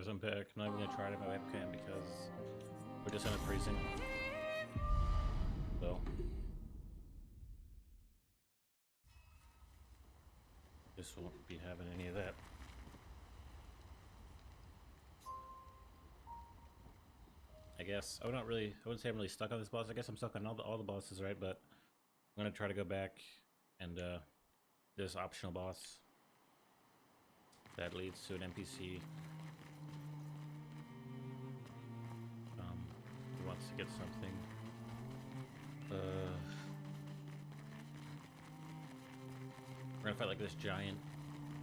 I'm back. I'm not even gonna try it on my webcam because we're just end up freezing. So just won't be having any of that. I guess I'm not really. I wouldn't say I'm really stuck on this boss. I guess I'm stuck on all the bosses, right? But I'm gonna try to go back and this optional boss that leads to an NPC. Who wants to get something? We're gonna fight like this giant,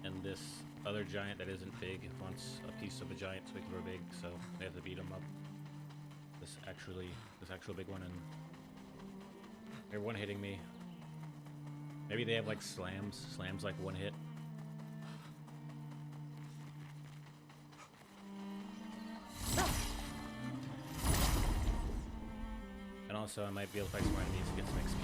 and this other giant that isn't big wants a piece of a giant so we can grow big. So we have to beat him up. This actual big one, and they're one hitting me. Maybe they have like slams like one hit. And also I might be able to fight some enemies to get some XP.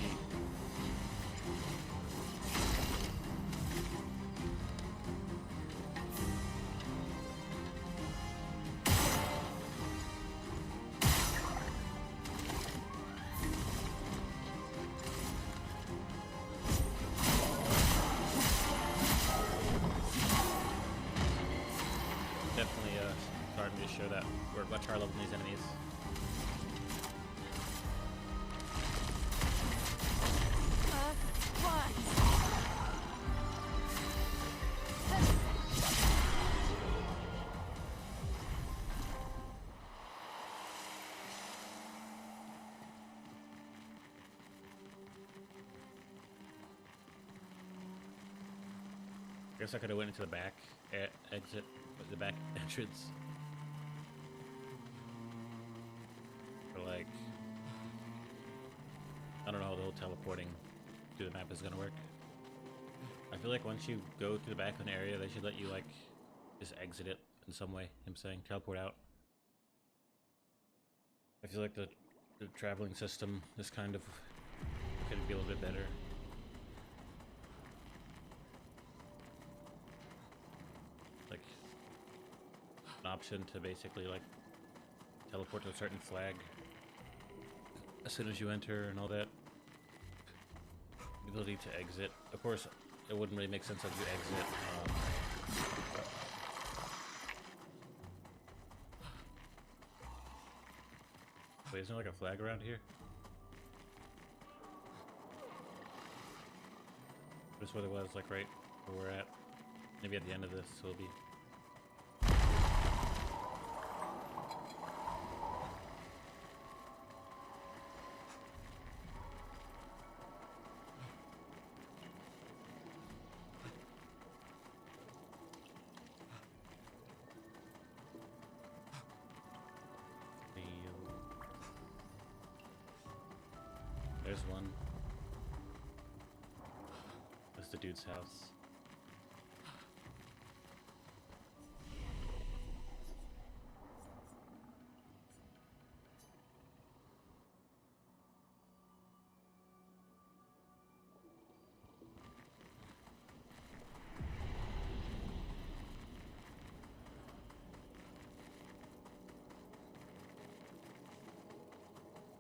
Definitely starting to show that we're much higher level than these enemies. I guess I could have went into the back exit, the back entrance. Or like, I don't know how the whole teleporting through the map is gonna work. I feel like once you go through the back of an area, they should let you like just exit it in some way. I'm saying teleport out. I feel like the traveling system is kind of could be a little bit better. Like an option to basically like teleport to a certain flag as soon as you enter and all that. The ability to exit. Of course, it wouldn't really make sense if you exit. Wait, isn't there like a flag around here? Just what it was, like right where we're at. Maybe at the end of this will be. There's one. That's the dude's house.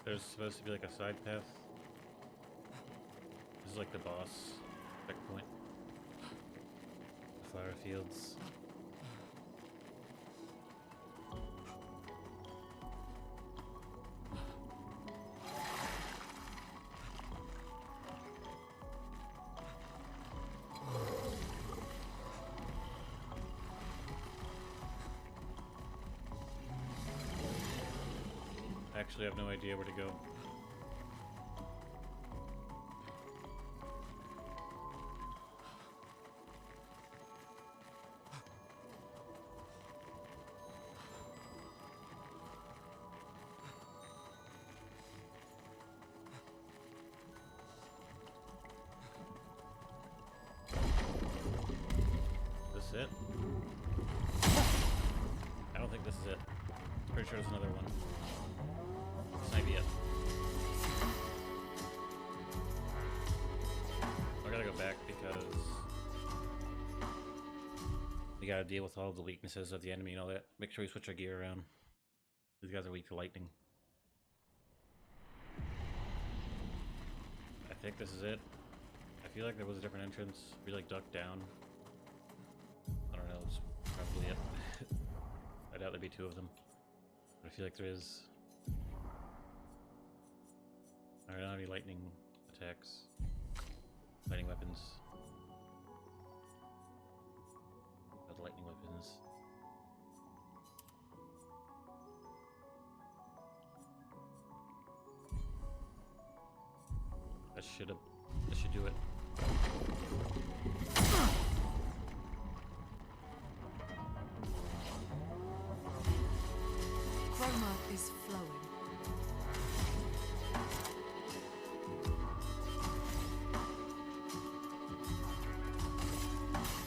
There's supposed to be like a side path. This is like the boss checkpoint. The flower fields. Actually, I have no idea where to go. Is this it? I don't think this is it. Pretty sure there's another one. This might be it. I gotta go back because we gotta deal with all the weaknesses of the enemy and all that. Make sure we switch our gear around. These guys are weak to lightning. I think this is it. I feel like there was a different entrance. We like ducked down. I don't know, it's probably it. I doubt there'd be two of them. But I feel like there is. I don't have any lightning attacks. Lightning weapons. Got the lightning weapons. That should do it. Chroma is flowing.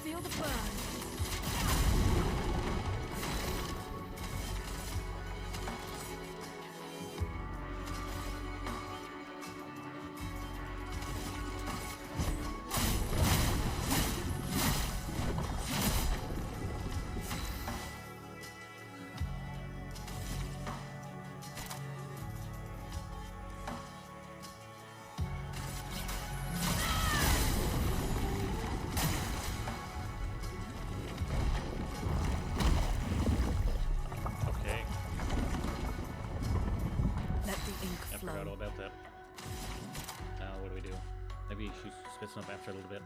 Feel the burn. I forgot all about that. Now what do we do? Maybe shoot spits up after a little bit.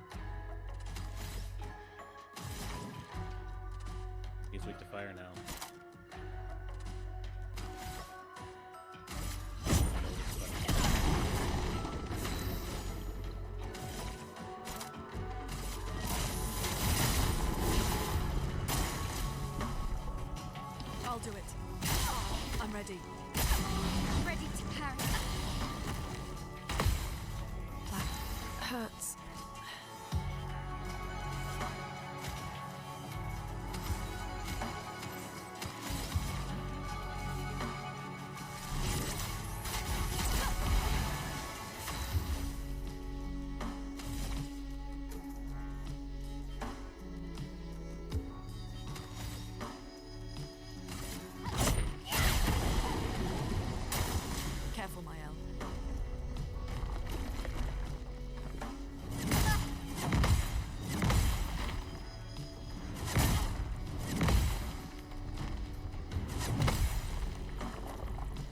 He's weak to fire now. I'll do it. I'm ready. Ready to parry. That hurts. Careful, Mael.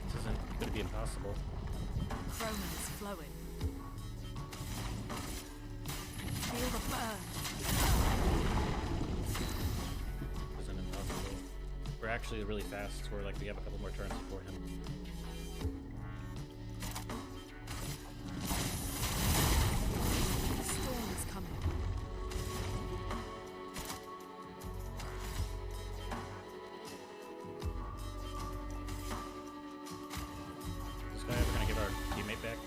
This isn't going to be impossible. Chroma is flowing. Feel the burn. This isn't impossible. We're actually really fast, so we have a couple more turns before him. The storm is coming. Is this guy ever going to get our teammate back?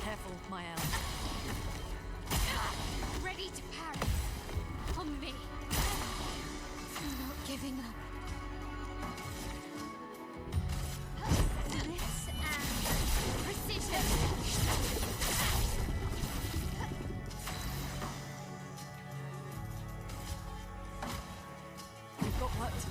Careful, Mael. Ready to parry. On me. I'm not giving up. This and precision. We've got work to do.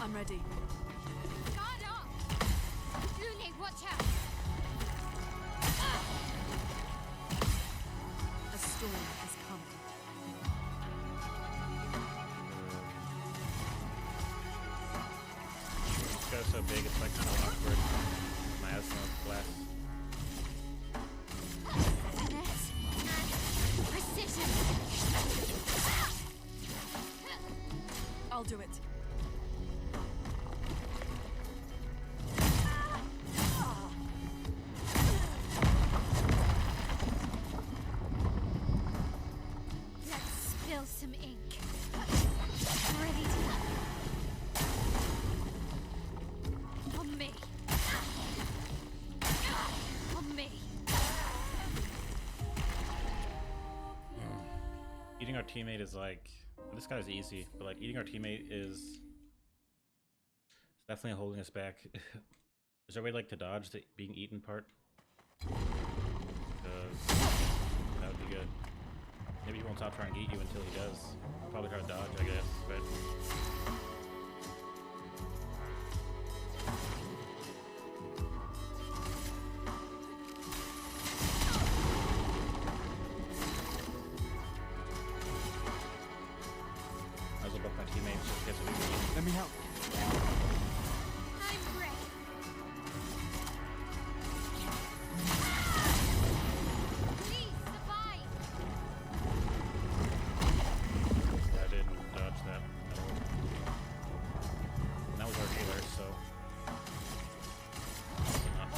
I'm ready. Guard up. Lune, watch out. A storm is coming. This guy's so big, it's like kind of awkward. My asthma glass. Finesse and precision. I'll I'll do it. Let's spill some ink. Ready to... On me. On me. Eating our teammate is like, this guy's easy, but like eating our teammate is definitely holding us back. Is there a way like to dodge the being eaten part? Because that would be good. Maybe he won't stop trying to eat you until he does. Probably try to dodge, I guess, but I was above my teammates just get to be eaten. Let me help. I'm ready. Please survive. I didn't dodge that at all. And that was our healer, so not good.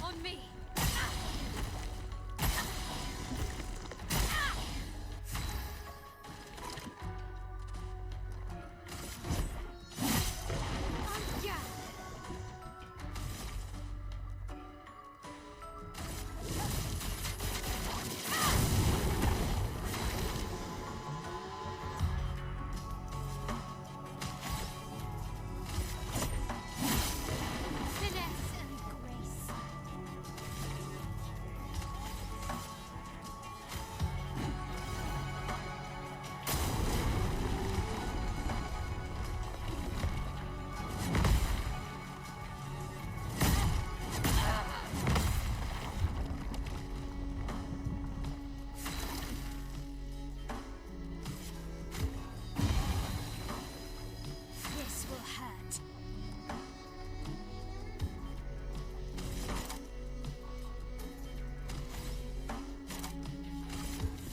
On me. Yeah. Finesse and grace. This will hurt.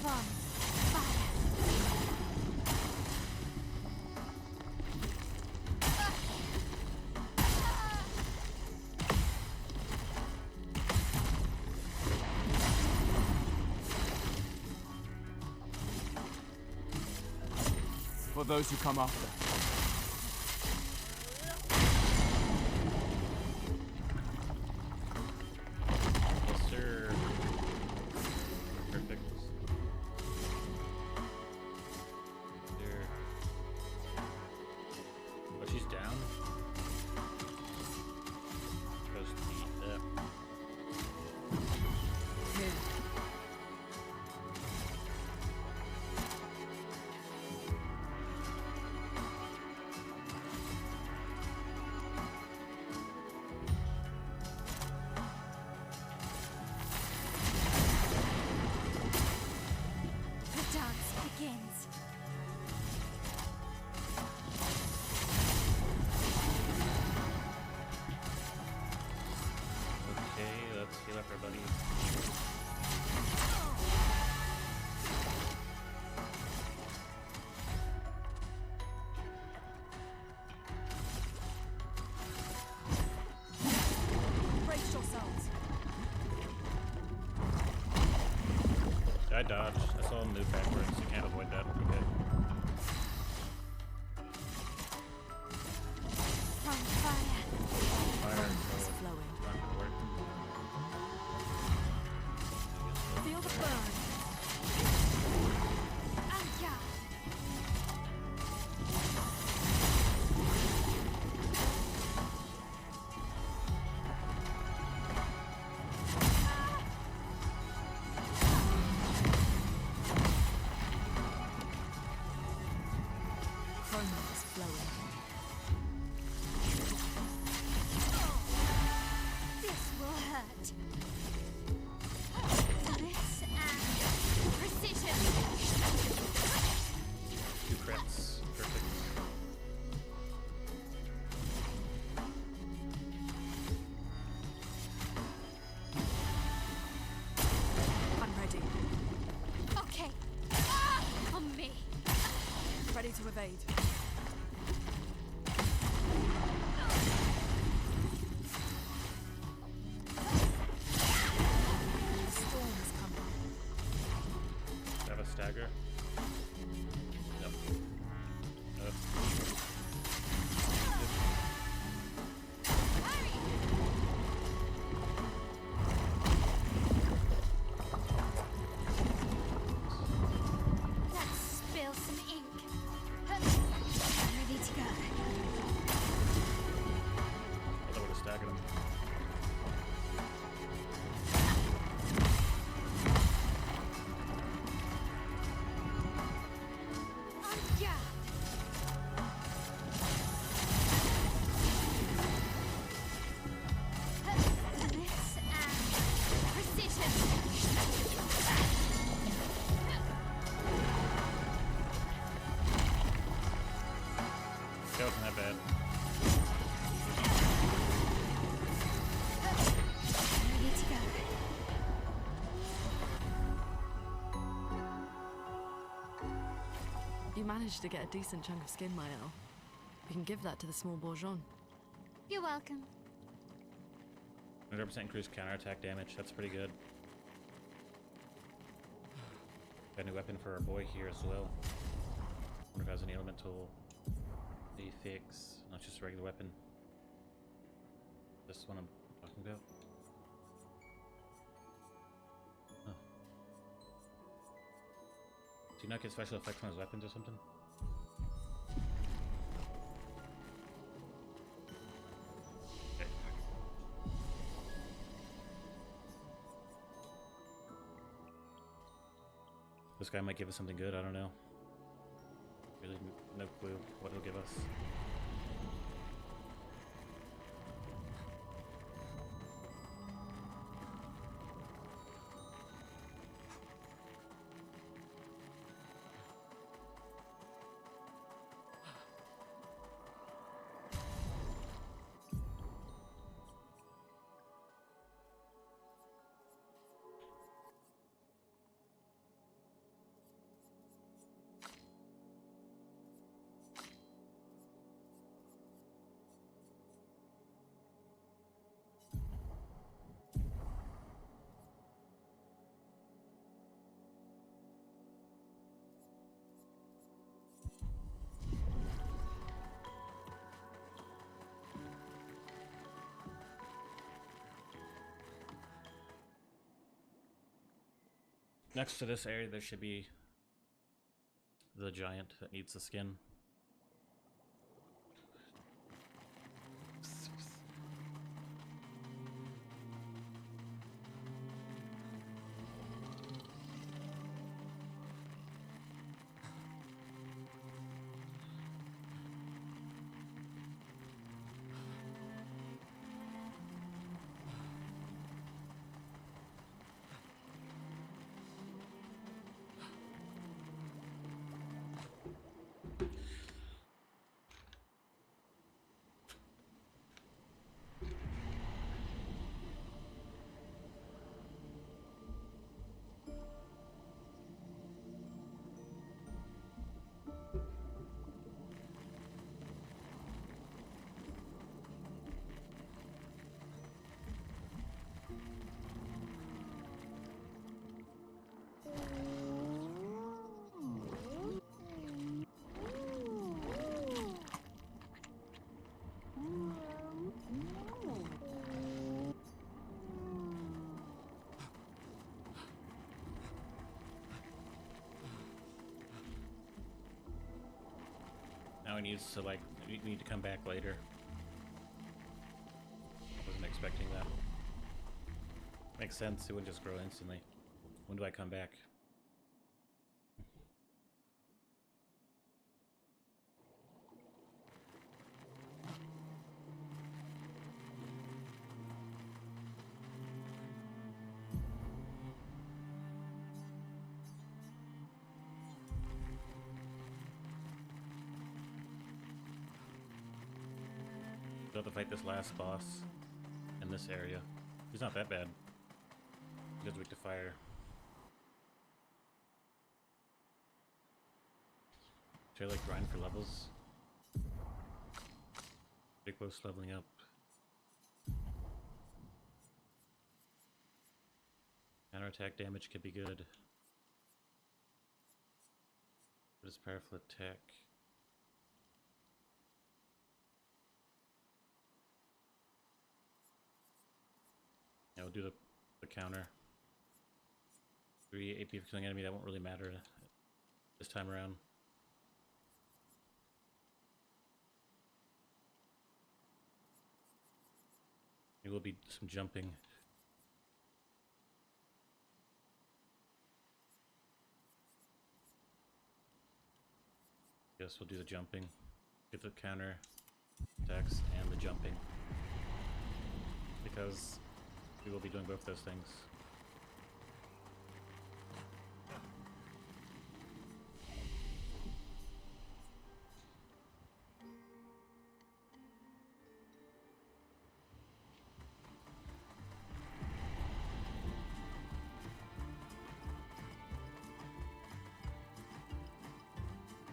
Fun. Fire. For those who come after. Yes, sir. Perfect. There. Oh, she's down? Supposed to be up. Here. The dance begins. Okay, let's heal up our buddy. Brace yourselves. I dodged. I saw him move backwards. You can't avoid that. Okay. From fire. Fire, Is so flowing. not gonna work. I guess Feel the that's burn. Anja. fade. The storm has come up. Do I have a stagger? Yep. Let's spill some ink. I'm ready to go. I thought I would have staggered him. On guard. This and precision. That wasn't that bad. Ready to go. You managed to get a decent chunk of skin, my El. We can give that to the small bourgeon. You're welcome. 100% increased counterattack damage. That's pretty good. Got a new weapon for our boy here as well. Wonder if it has an elemental defix. Not just a regular weapon. This one I'm talking about. Huh. Do you not get special effects on his weapons or something? Okay. This guy might give us something good, I don't know. Really no clue what he'll give us. Next to this area, there should be the giant that needs the skin. Now he needs to, like, we need to come back later. Wasn't expecting that. Makes sense, it wouldn't just grow instantly. When do I come back? We'll have to fight this last boss in this area. He's not that bad. He's weak to fire. Try to like grind for levels. Pretty close to leveling up. Counterattack damage could be good. What is powerful attack? Yeah, we'll do the counter. 3 AP for killing enemy, that won't really matter this time around. There will be some jumping. Guess we'll do the jumping. Get the counter attacks and the jumping. Because we will be doing both those things.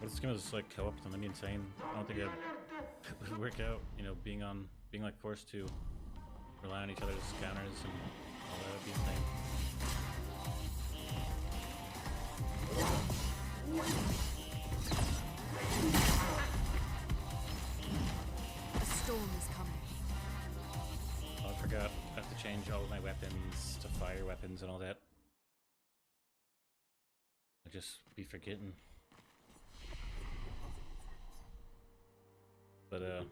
But it's gonna just like co-op with them. That'd be insane. I don't think it would work out, you know, being like forced to rely on each other's counters and all that would be insane. A storm is coming. Oh, I forgot. I have to change all of my weapons to fire weapons and all that. I just be forgetting. But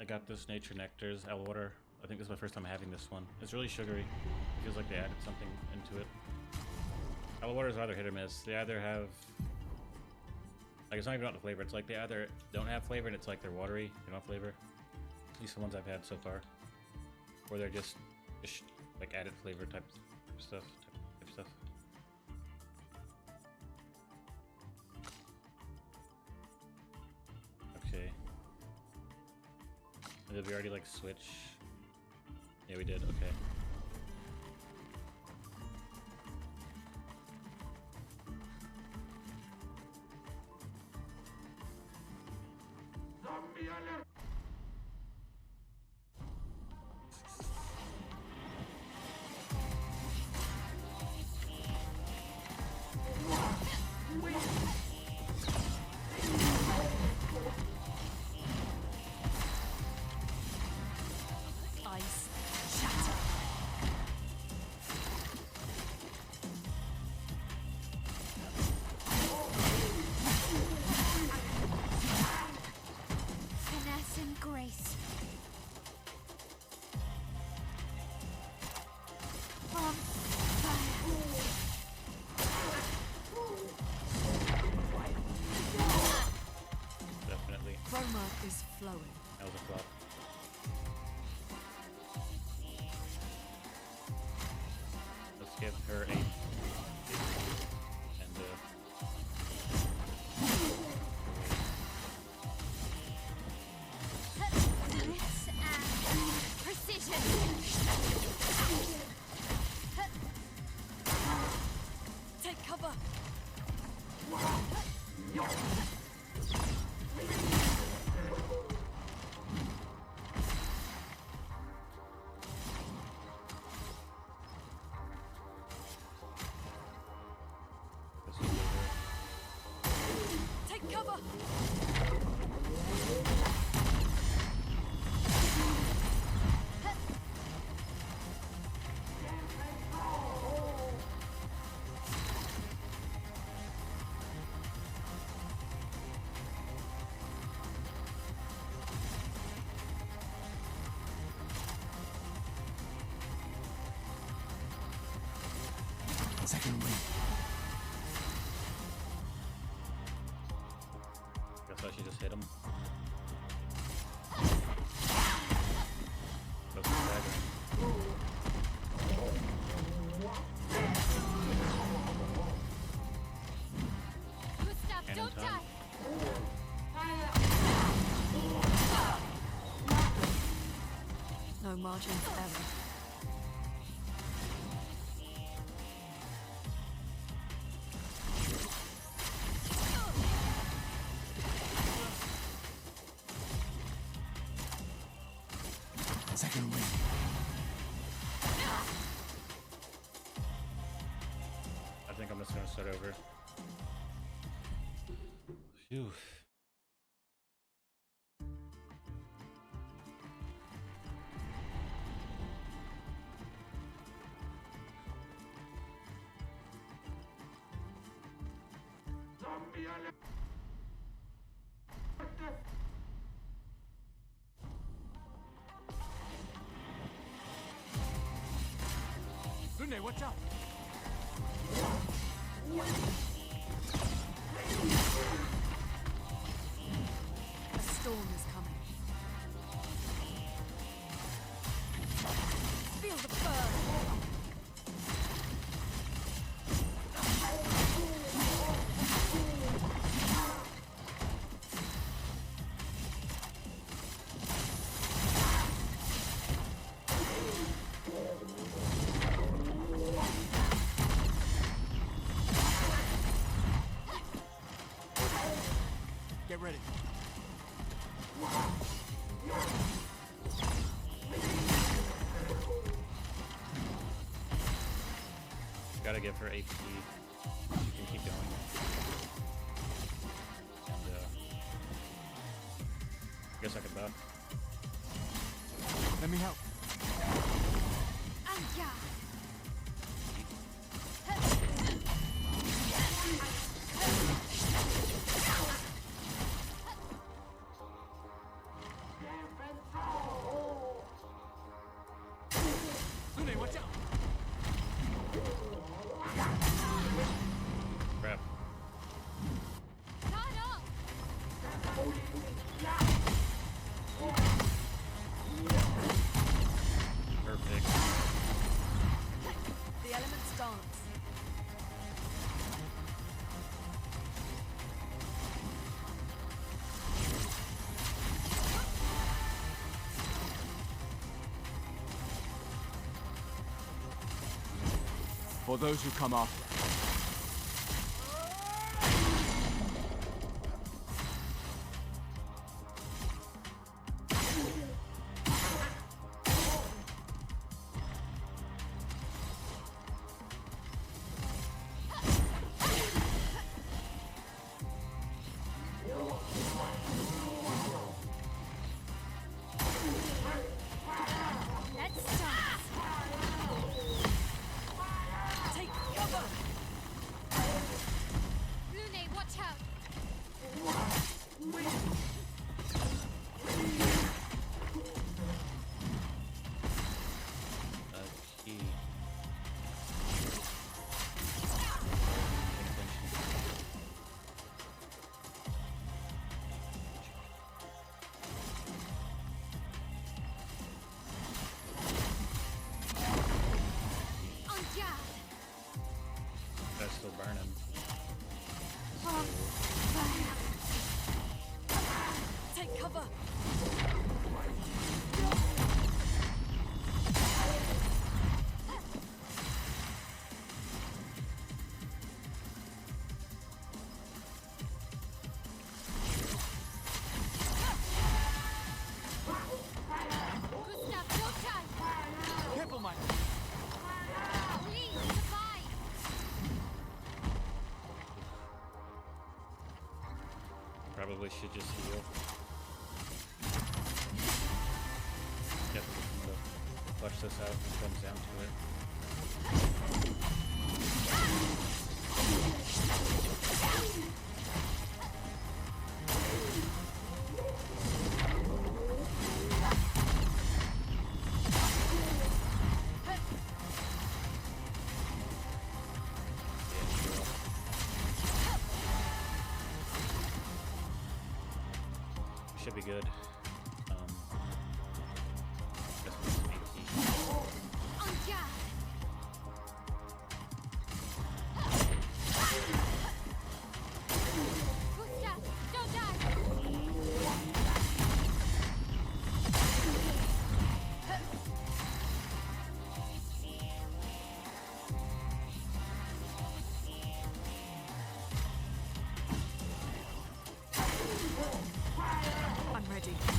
I got this Nature Nectar's Al Water. I think this is my first time having this one. It's really sugary. It feels like they added something into it. Al Waters are either hit or miss. They either have, like, it's not even about the flavor. It's like they either don't have flavor and it's like they're watery, they don't have flavor. At least the ones I've had so far. Or they're just like added flavor type stuff. Type stuff. Okay. Did we already like switch? Yeah, we did. Okay. Ice shatter. Finesse and grace. On fire. Definitely. Chroma is flowing. That was a flop. Let's give her 8. And Blitz and precision. Take cover. this is over. Take cover. Second win. Guess I should just hit him. That's a dagger. Gustav, Cannon don't time. die. No margin for error. second wind. I think I'm just gonna start over. Phew. Lune, watch out! A storm is coming. Feel the burn! Get ready. Gotta give her AP. She can keep going. And, I guess I could buff. Let me help. Anja! Lune, watch out! Crap. Start off! Perfect. The elements dance. For those who come after. Let's start! Take cover! Lune, watch out! Key. Pay attention. Anja! That's still burning. Take cover! Gustav, no time! Careful, Mike! Please, survive! Probably should just heal. Yep, I'm gonna flush this out when it comes down to it. Yeah, heal. Should be good. Guess we'll just make key. Anja! Gustav, don't die! I'm ready.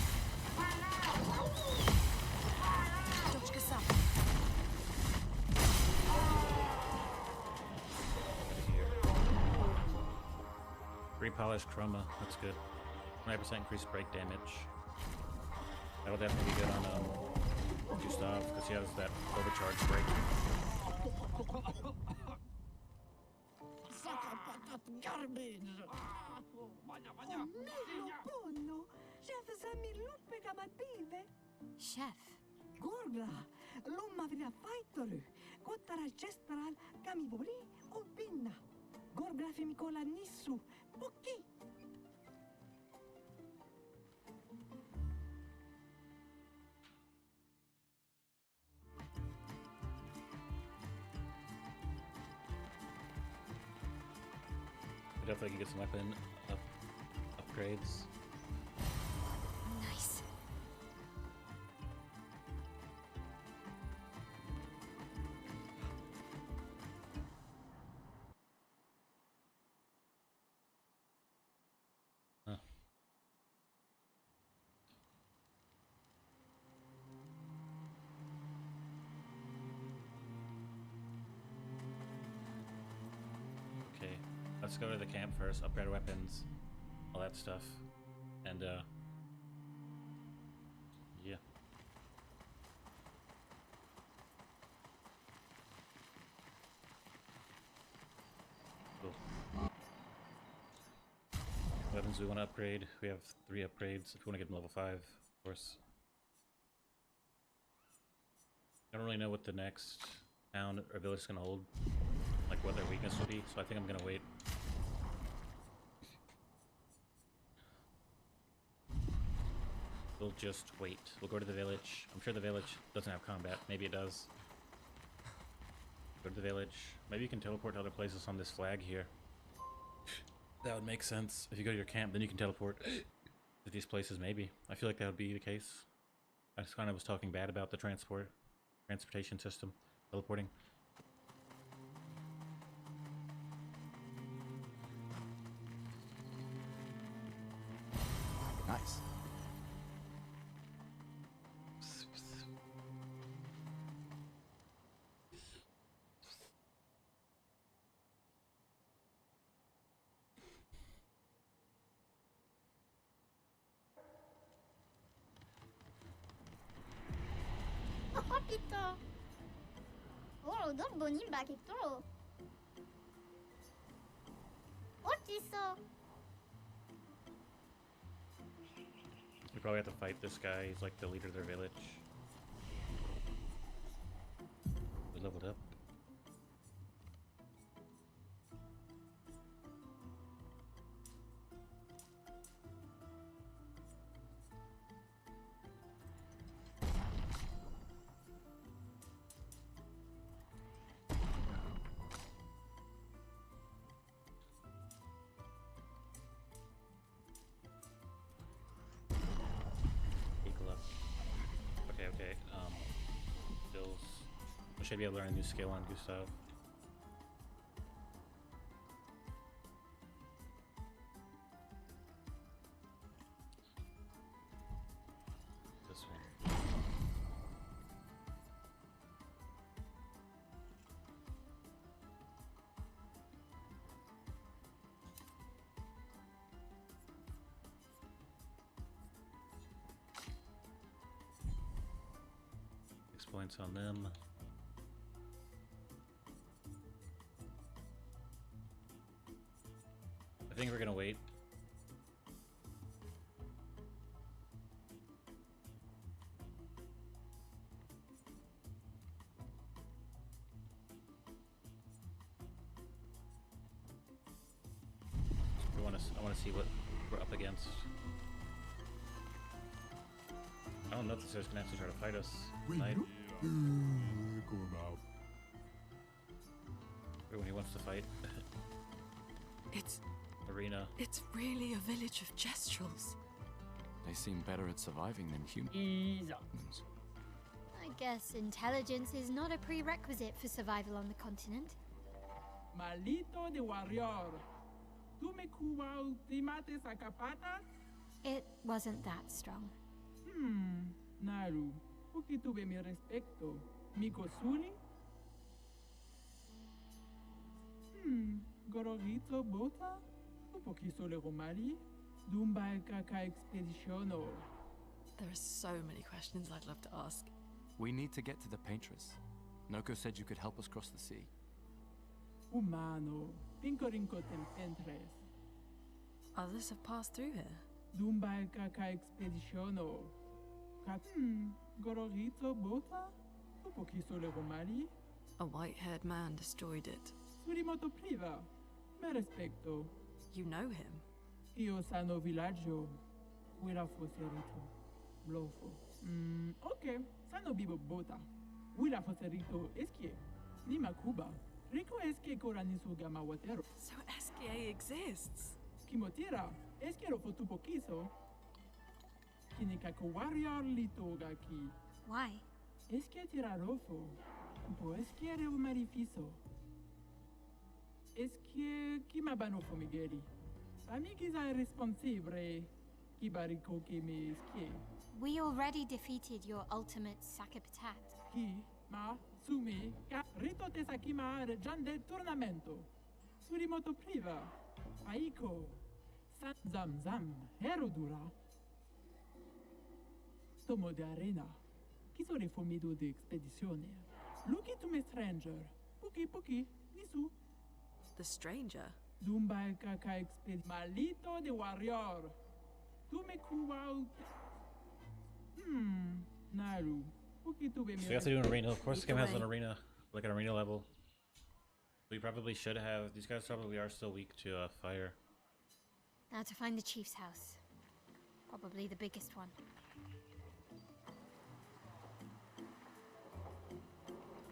polished chroma. That's good. 9% increased break damage. That'll definitely be good on Gustav because he has that overcharge break. Chef. Gorgla, lumma vina fajtoru, kottara chestaral kamibori o binna. Gorgla femikola nissu, poki. We definitely can get some weapon upgrades. Nice. Huh. Okay, let's go to the camp first, upgrade our weapons, all that stuff, and yeah. Cool. Weapons we want to upgrade. We have 3 upgrades. If we want to get them level 5, of course. I don't really know what the next town or village is going to hold, like what their weakness will be, so I think I'm going to wait. We'll just wait. We'll go to the village. I'm sure the village doesn't have combat. Maybe it does. Go to the village. Maybe you can teleport to other places on this flag here. That would make sense. If you go to your camp, then you can teleport to these places, maybe. I feel like that would be the case. I just kind of was talking bad about the transportation system. Teleporting. Nice. Pito. Oh, don't bonin back it through. What is so? We probably have to fight this guy. He's like the leader of their village. We leveled up. Equal up. Okay. Skills. I should be able to learn a new skill on Gustav. This one. Points on them. I think we're gonna wait. I want to see what we're up against. I don't know if this guy's gonna actually try to fight us tonight. Or when he wants to fight. It's Arena. it's really a village of Gestrels. They seem better at surviving than humans. I guess intelligence is not a prerequisite for survival on the continent. Malito de warrior. Tu me cuba ultimates acapatas? It wasn't that strong. Naru, poquito de mi respecto. Mi kosuni? Gorogito bota? Tu pochiso le romari? Dumbai kaka expeditiono. There are so many questions I'd love to ask. We need to get to the paintress. Noko said you could help us cross the sea. Humano. Pincorinco tempentres. Others have passed through here. Dumbai kaka expeditiono. Gororito bota? Tu pochiso le romari? A white-haired man destroyed it. Surimoto priva. Me respecto. You know him? Io sano villaggio. Wira foserito. Blofo. Ok. Sano bibo bota. Wira foserito eskie. Nima Cuba. Rico eskie koranisu gama watero. So SKA exists? Kimotira. Eskiero fotu pokiso. Kinikako warrior litoga ki. Why? Eskie tirarofo. Kupo eskiere o marifiso. Eskie kimabano fomigeri. Amigiza irresponsibile. Kibariko ke me eskie. We already defeated your ultimate Sakapatat. Ki, ma, sumi, ka, rito tesakima reggiande tornamento. Surimoto priva. Aiko. San zam zam. Herodura. Tomo de arena. Kisore fomido de expedizione. Luki to me stranger. Puki, nisu. The stranger? Dumbai kaka malito de warrior. Tu me kuwa. Naru. Puki tu be So we have to do an arena. Of course, this game has an Right. arena, like an arena level. We probably should have. These guys probably are still weak to fire. Now to find the chief's house. Probably the biggest one.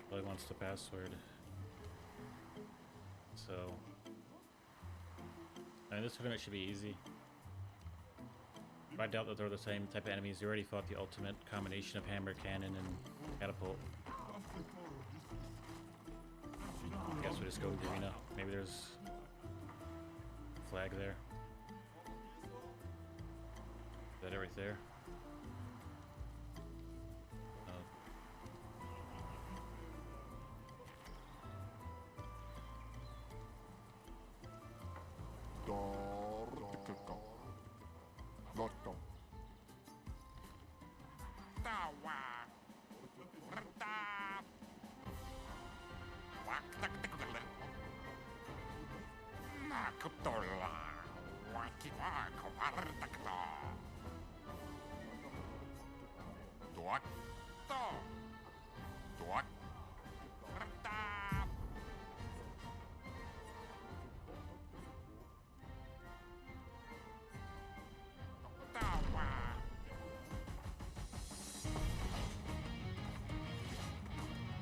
Probably wants the password. So, I mean, this tournament should be easy. But I doubt that they're the same type of enemies. You already fought the ultimate combination of hammer, cannon, and catapult. I guess we just go to the arena. Maybe there's a flag there. Is that it right there? Oh.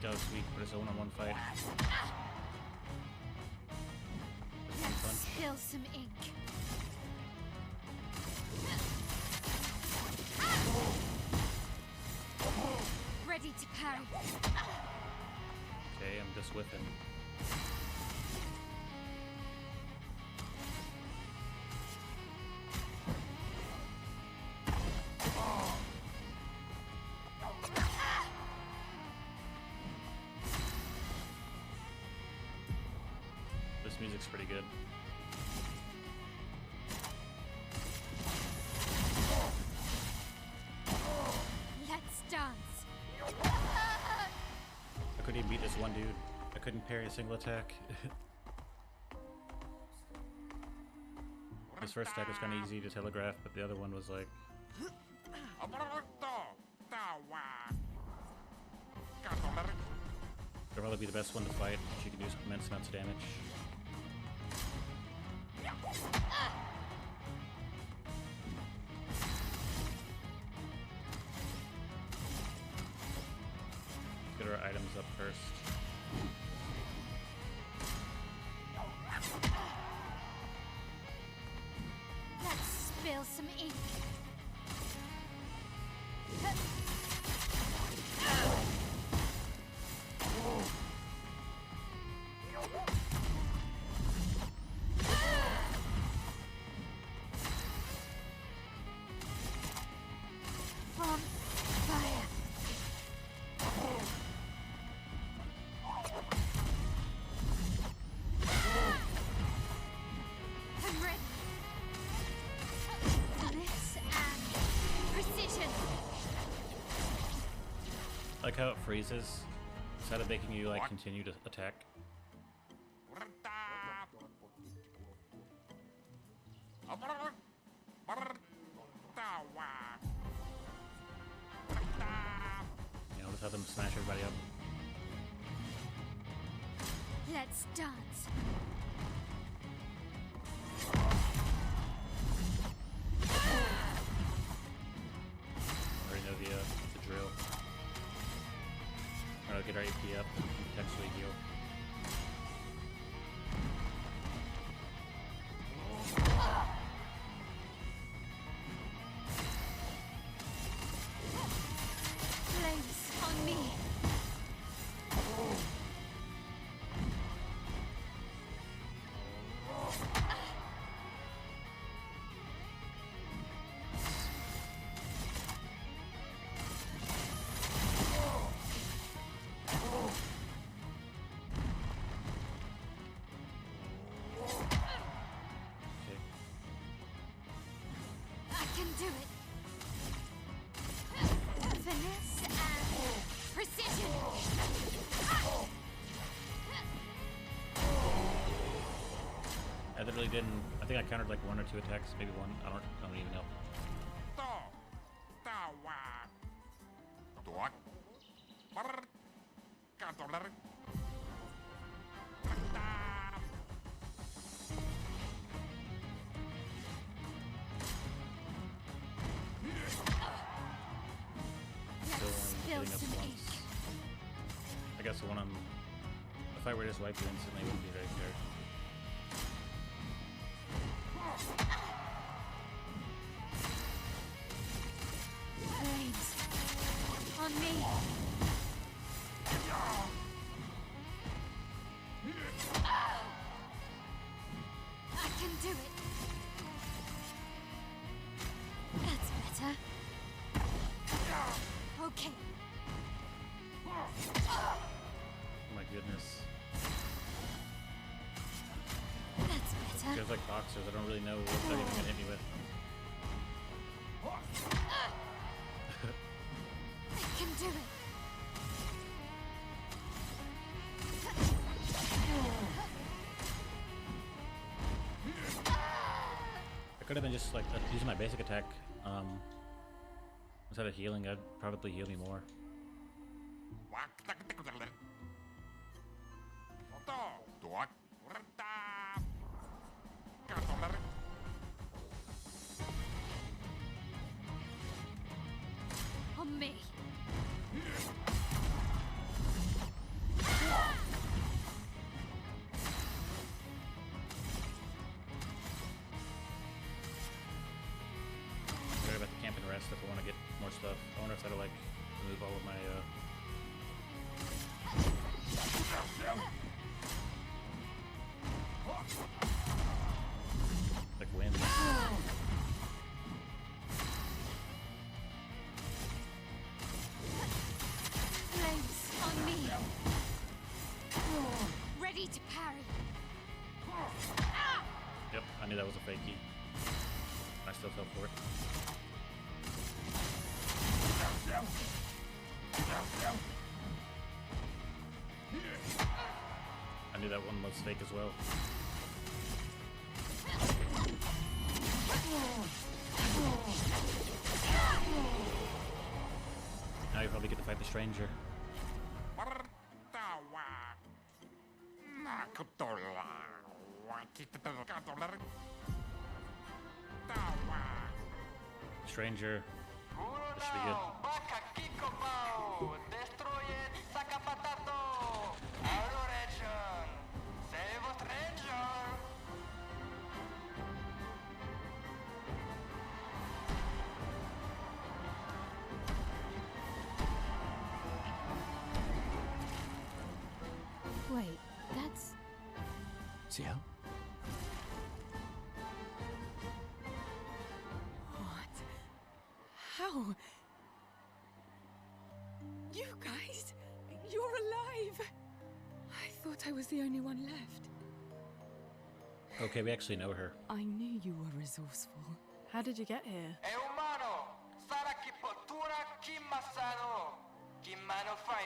That was weak, but it's a one-on-one fight. One Let's punch. spill some ink. Ready to parry. Okay, I'm just whipping. This music's pretty good. Let's dance. I couldn't even beat this one dude. I couldn't parry a single attack. This first attack was kind of easy to telegraph, but the other one was like... It'll probably be the best one to fight. She can do immense amounts of damage. Get our items up first. Let's spill some ink. On fire. I'm ready. how it freezes instead of making you like continue to attack. You know, just have them smash everybody up. Let's dance. I already know the drill. Try to get our AP up and potentially heal. Flames on me. Okay. I can do it. Finesse and precision. I literally didn't. I think I countered like 1 or 2 attacks, maybe 1. I don't even know. Still Let's only spill hitting us some once. ink. I guess when if I were to just wipe you instantly, it wouldn't be very fair. Flames on me. I can do it. That's better. Okay. Oh my goodness. That's You better. guys like boxers, I don't really know what they're even gonna hit me with. I can do it. I could have been just like using my basic attack. Instead of healing, I'd probably heal me more. On me. Sorry about the camp and rest if I want to get more stuff. I wonder if that'll like remove all of my like wins. Flames on me. Ready to parry. Yep, I knew that was a fake key. I still fell for it. I knew that one was fake as well. Now you probably get to fight the stranger. Stranger. This should be good. Wait, that's... Ciel? What? How? You guys? You're alive! I thought I was the only one left. Okay, we actually know her. I knew you were resourceful. How did you get here? È umano! Sarà chi pottura, chi massano, chi mano fa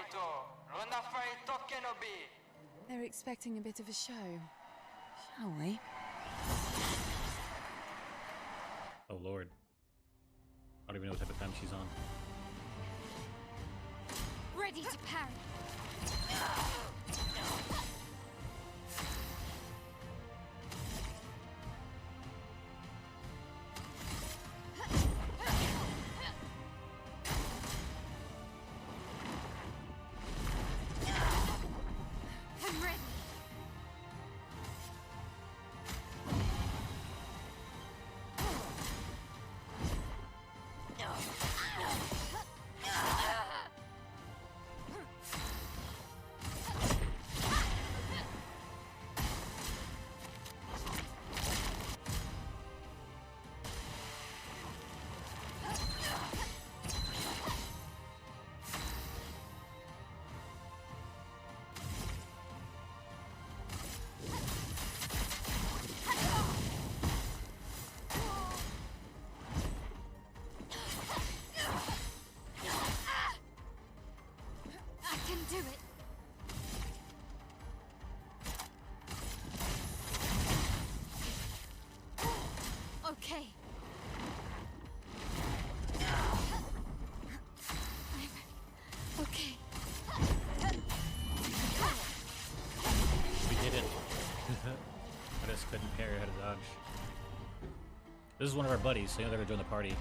They're expecting a bit of a show. Shall we? Oh lord. I don't even know what type of time she's on. Ready to parry. I'm ready. I can do it. Okay. Okay. We did it. I just couldn't parry how to dodge. This is one of our buddies, so you know they're gonna join the party.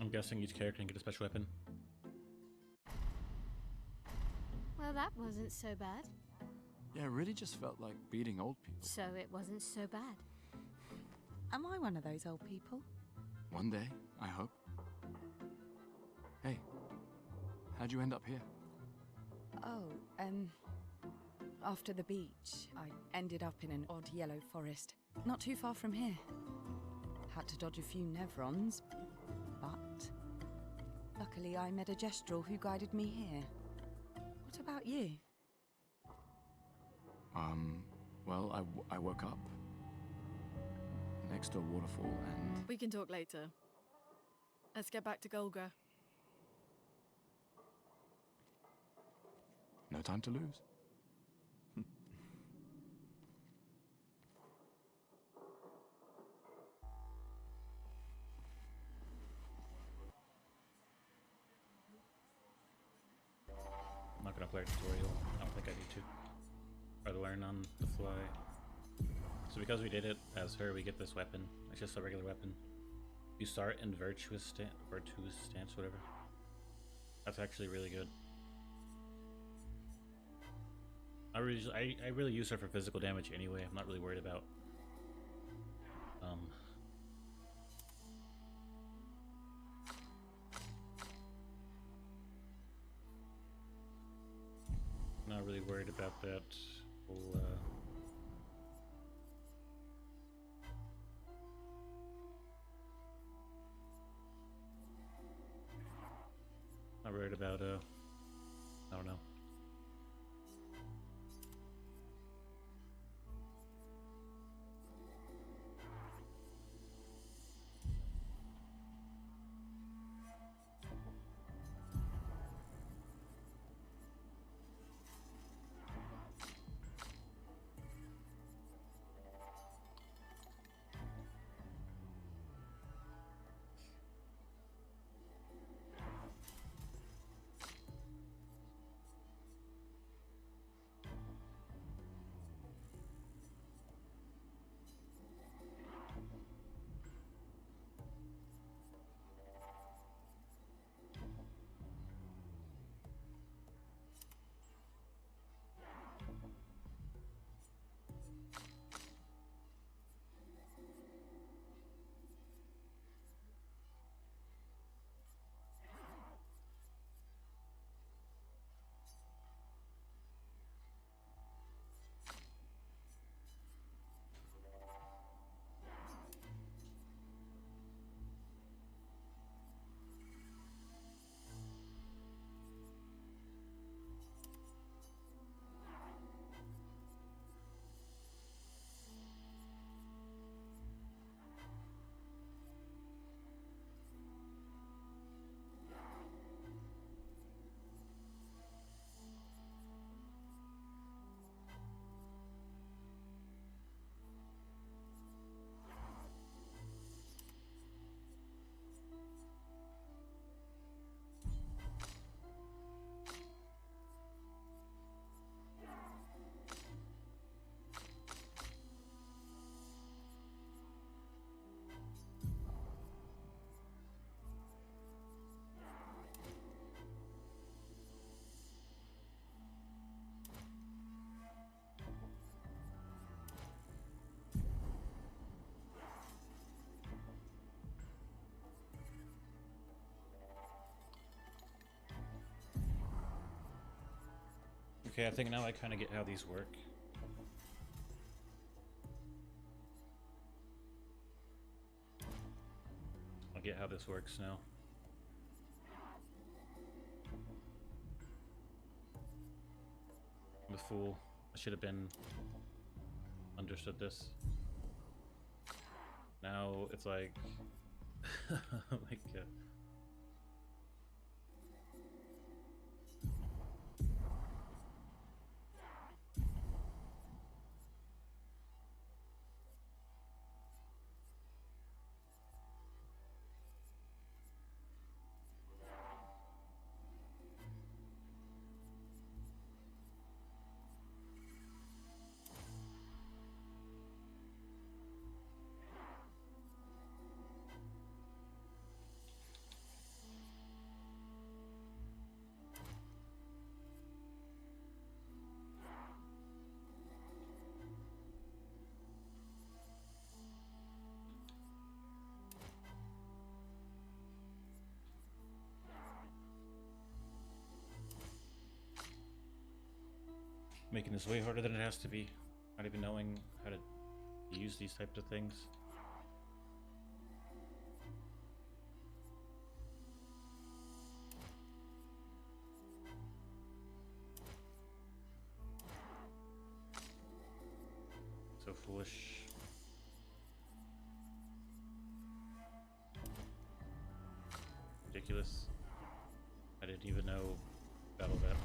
I'm guessing each character can get a special weapon. Well, that wasn't so bad. Yeah, it really just felt like beating old people. So it wasn't so bad. Am I one of those old people? One day, I hope. Hey, how'd you end up here? Oh, after the beach, I ended up in an odd yellow forest, not too far from here. Had to dodge a few Nevrons, but luckily I met a Gestrel who guided me here. What about you? Well, I woke up next to a waterfall and... We can talk later. Let's get back to Golgra. No time to lose. I'm not gonna play a tutorial. I don't think I need to. Or learn on the fly. So because we did it as her, we get this weapon. It's just a regular weapon. You start in virtuous stance, whatever. That's actually really good. I really use her for physical damage anyway. I'm not really worried about not really worried about that whole not worried about I don't know. Okay, I think now I kind of get how these work. I get how this works now. I'm a fool. I should have been understood this. Now it's like, like. Making this way harder than it has to be. Not even knowing how to use these types of things. So foolish. Ridiculous. I didn't even know battle that.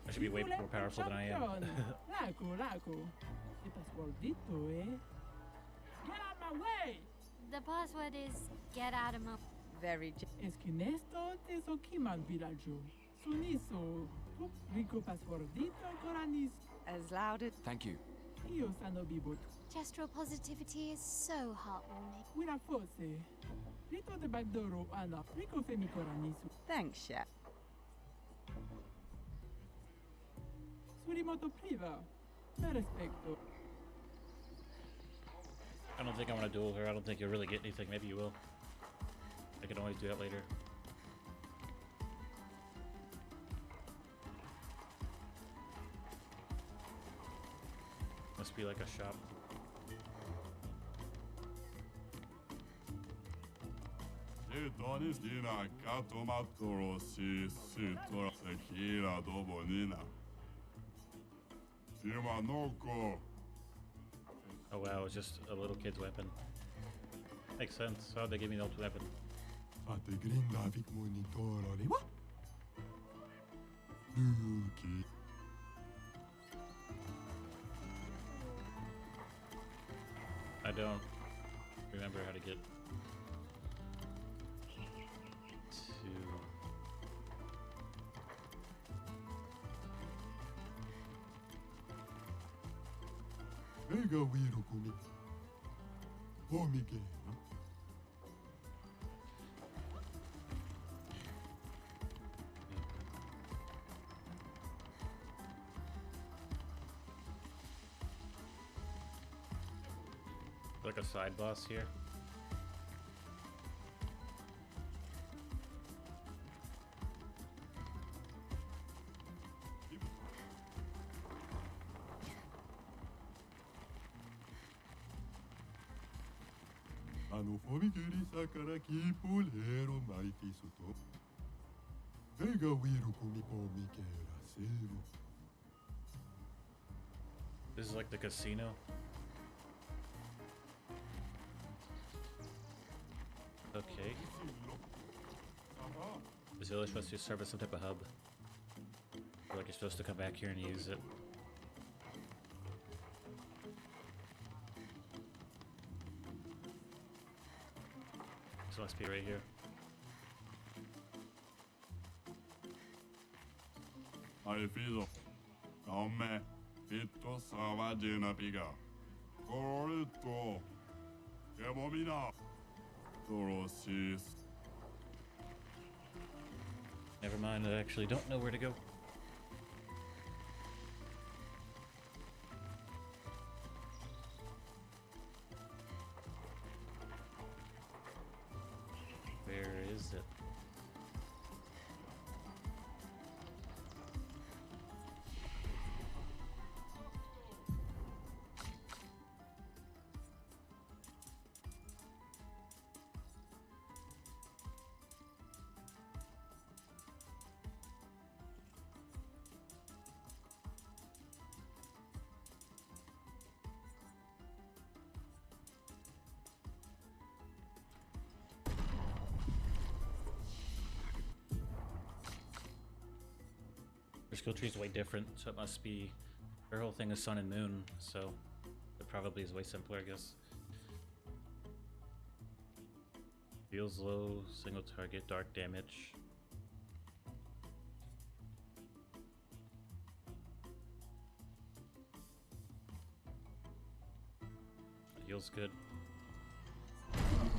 I should be way more powerful than I am. Laco. It has gordito, eh? Get out my way! The password is get out of my... Very Es que en esto te soquiman villaggio. Suniso. Rico pas gordito coranis. as loud as... Thank you. Io sano bibot. Gestural positivity is so heartwarming. Wira forse. Rito de bagdoro ana. Rico femi coranisu. Thanks, Chef. Surimoto priva. Per respecto. I don't think I want to duel her. I don't think you'll really get anything. Maybe you will. I can always do that later. Must be like a shop. Oh wow, it's just a little kid's weapon. Makes sense. How'd they give me the ultimate weapon? I don't remember how to get to... Like a side boss here. This is like the casino. Okay. This village supposed to serve as some type of hub. Or like you're supposed to come back here and use it. This must be right here. Fido. Come. Fitto savagina piga. Corretto. Gemomina. Torosis. Never mind, I actually don't know where to go. Where is it? skill tree is way different, so it must be... Her whole thing is sun and moon, so it probably is way simpler, I guess. Deals low, single target, dark damage. Heals good. Heals.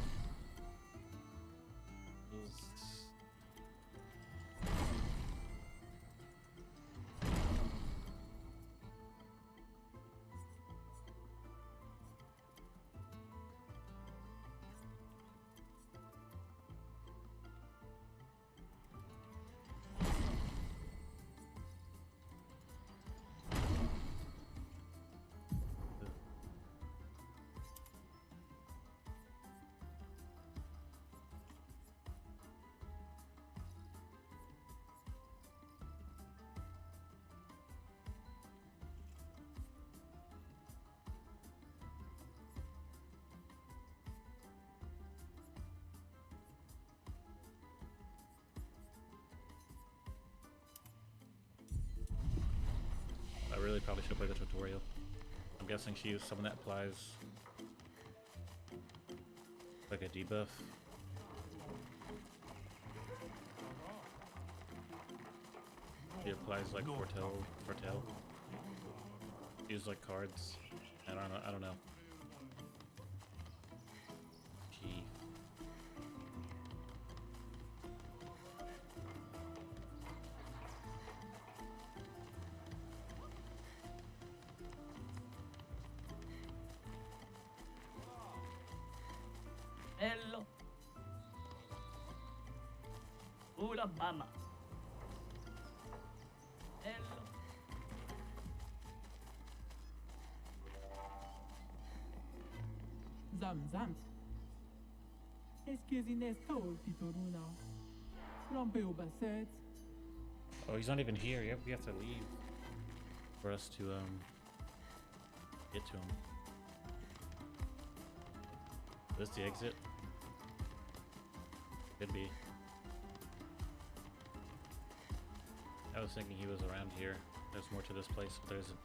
I really probably should play the tutorial. I'm guessing she is someone that applies like a debuff. She applies like foretell. Use like cards. I don't know. She. Hello. Hola, mama. Hello. Zam. Excuse Nestor, Pitoruna. Rompe o basset. Oh, he's not even here. We have to leave for us to get to him. Is this the exit? Could be. I was thinking he was around here. There's more to this place, but there isn't.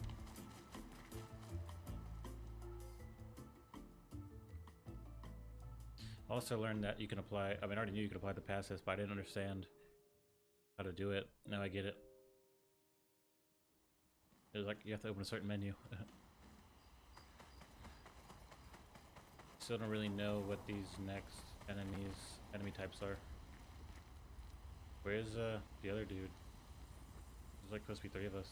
Also learned that you can apply, I mean, I already knew you could apply the passives, but I didn't understand how to do it. Now I get it. It was like, you have to open a certain menu. Still don't really know what these next enemy types are. Where's the other dude? There's like supposed to be 3 of us.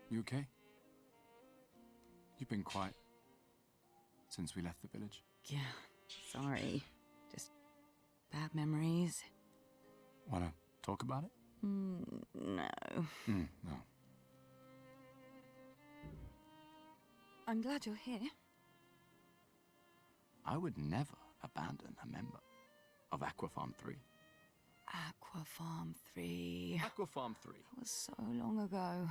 You okay? You've been quiet since we left the village. Yeah, sorry. Just bad memories. Wanna talk about it? No. No. I'm glad you're here. I would never abandon a member of Aquafarm 3. Aquafarm 3. Aquafarm 3. That was so long ago.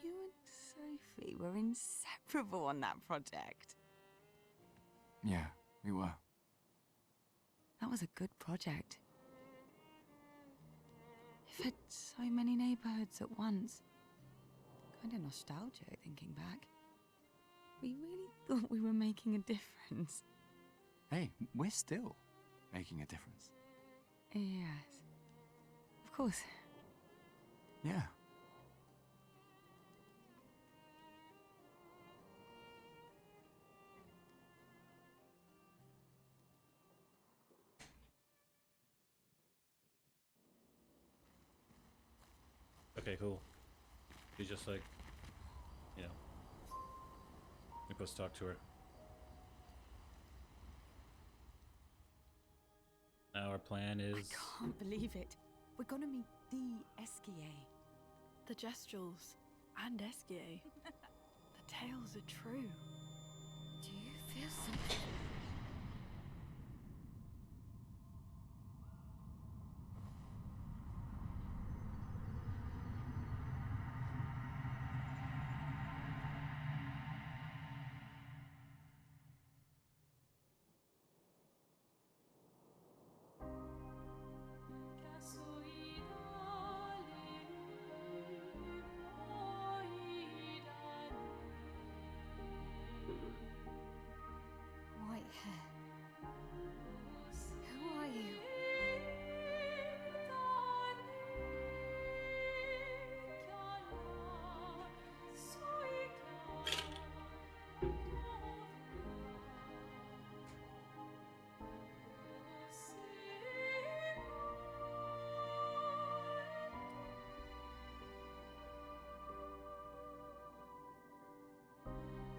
You and Sophie were inseparable on that project. Yeah, we were. That was a good project. It fed so many neighborhoods at once. Kind of nostalgic thinking back. We really thought we were making a difference. Hey, we're still making a difference. Yes. Of course. Yeah. Okay, cool. He's just like, you know, we go talk to her. Now our plan is... I can't believe it. We're gonna meet the Esquier. The Gestrals. And Esquier. The tales are true. Do you feel something? White hair. Who are you?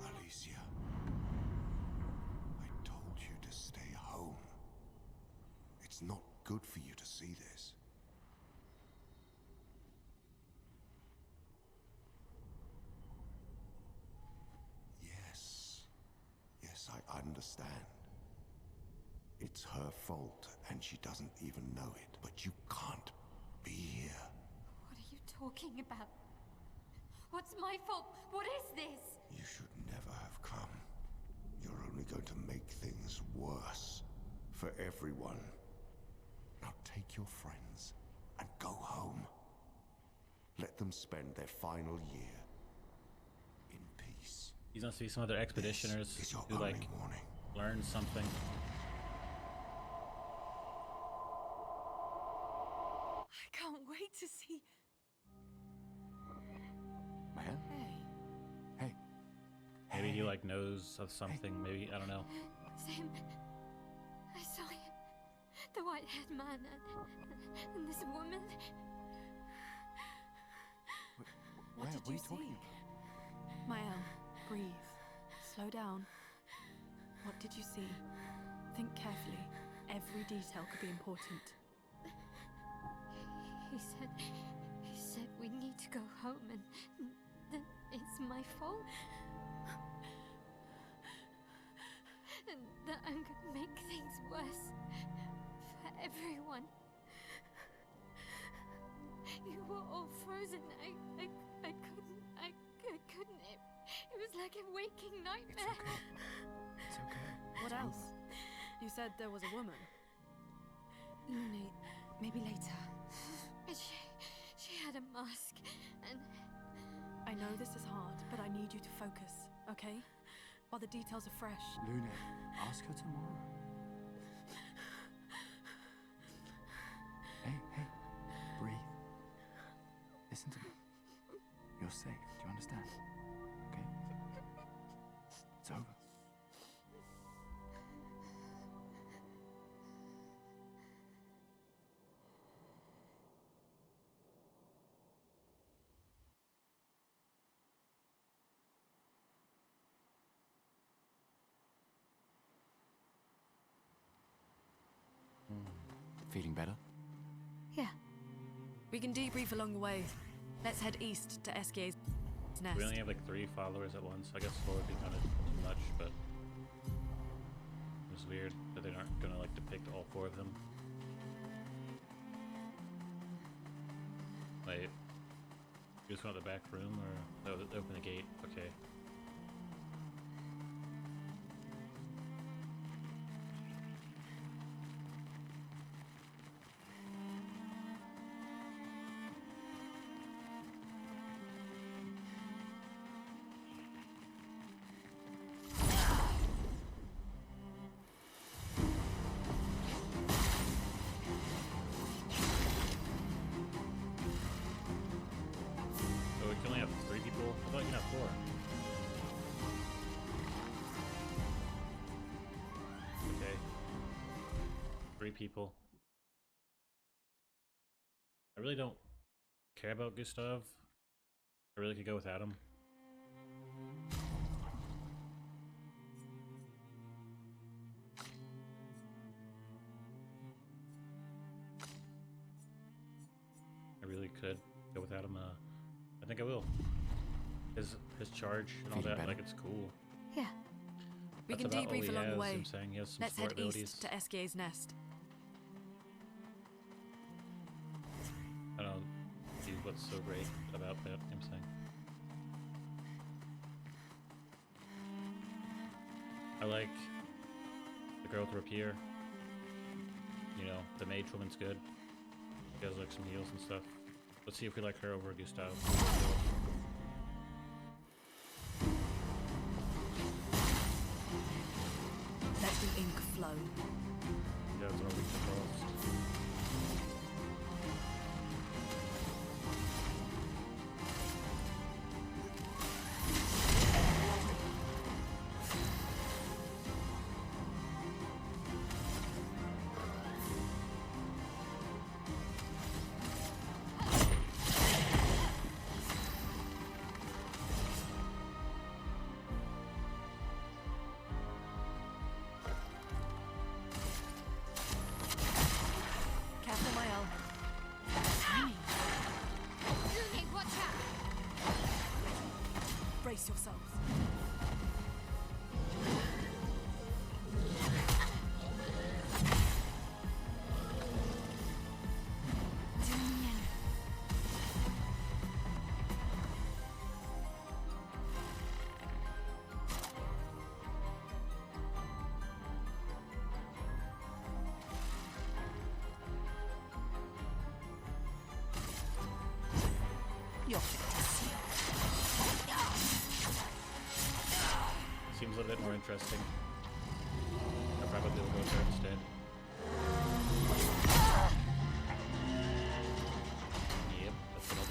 Alicia, I told you to stay home. It's not good for you to see this. Yes, I understand. It's her fault, and she doesn't even know it. But you can't be here. What are you talking about? What's my fault? What is this? You should never have come. You're only going to make things worse for everyone. Now take your friends and go home. Let them spend their final year in peace. He's gonna see some other expeditioners This is your who only like warning. learn something. I can't wait to see. Man? Hey. Hey. Maybe he like knows of something. Maybe I don't know. Sam, I saw him. The white-haired man and this woman. What did you talking see? about? Mael, breathe. Slow down. What did you see? Think carefully. Every detail could be important. He said we need to go home and that it's my fault. And that I'm gonna make things worse for everyone. You were all frozen. I couldn't. It was like a waking nightmare. It's okay. What else? You said there was a woman. Lune, maybe later. And she had a mask and I know this is hard, but I need you to focus, okay? While the details are fresh. Luna, ask her tomorrow. Hey, breathe. Listen to me. You're safe. Do you understand? Okay? It's over. Feeling better? yeah. We can debrief along the way. Let's head east to Esquier's nest. We only have like 3 followers at once. I guess 4 would be kind of too much, but it's weird that they aren't gonna like depict all 4 of them. Wait, you just want the back room or open the gate? Okay. So we can only have 3 people? I thought you can have 4. Okay. 3 people. I really don't care about Gustav. I really could go without him. I really could go without him. I think I will. his charge and all Feeling that. better? Like it's cool. Yeah. We That's can about all debrief he along the has, way. I'm saying he has some Let's smart head abilities. east to Esquier's nest. I don't see what's so great about that. I'm saying. I like the girl with rapier. You know, the mage woman's good. She has like some heals and stuff. Let's see if we like her over Gustav. Let the ink flow. Yeah, it's all weak to frost. Careful, my elf. Lune, watch out! Brace yourselves. You're fit to see. Seems a little bit more interesting. I probably will go there instead. Yep, that's what I'll do.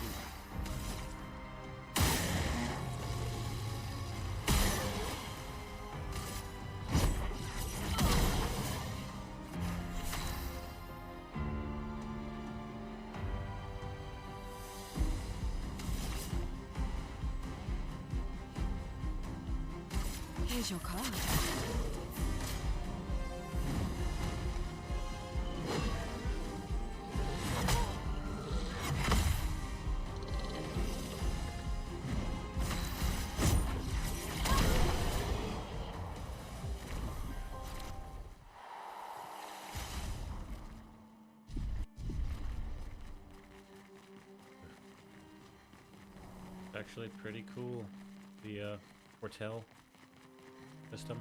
Here's your card. Actually pretty cool. The Portel system.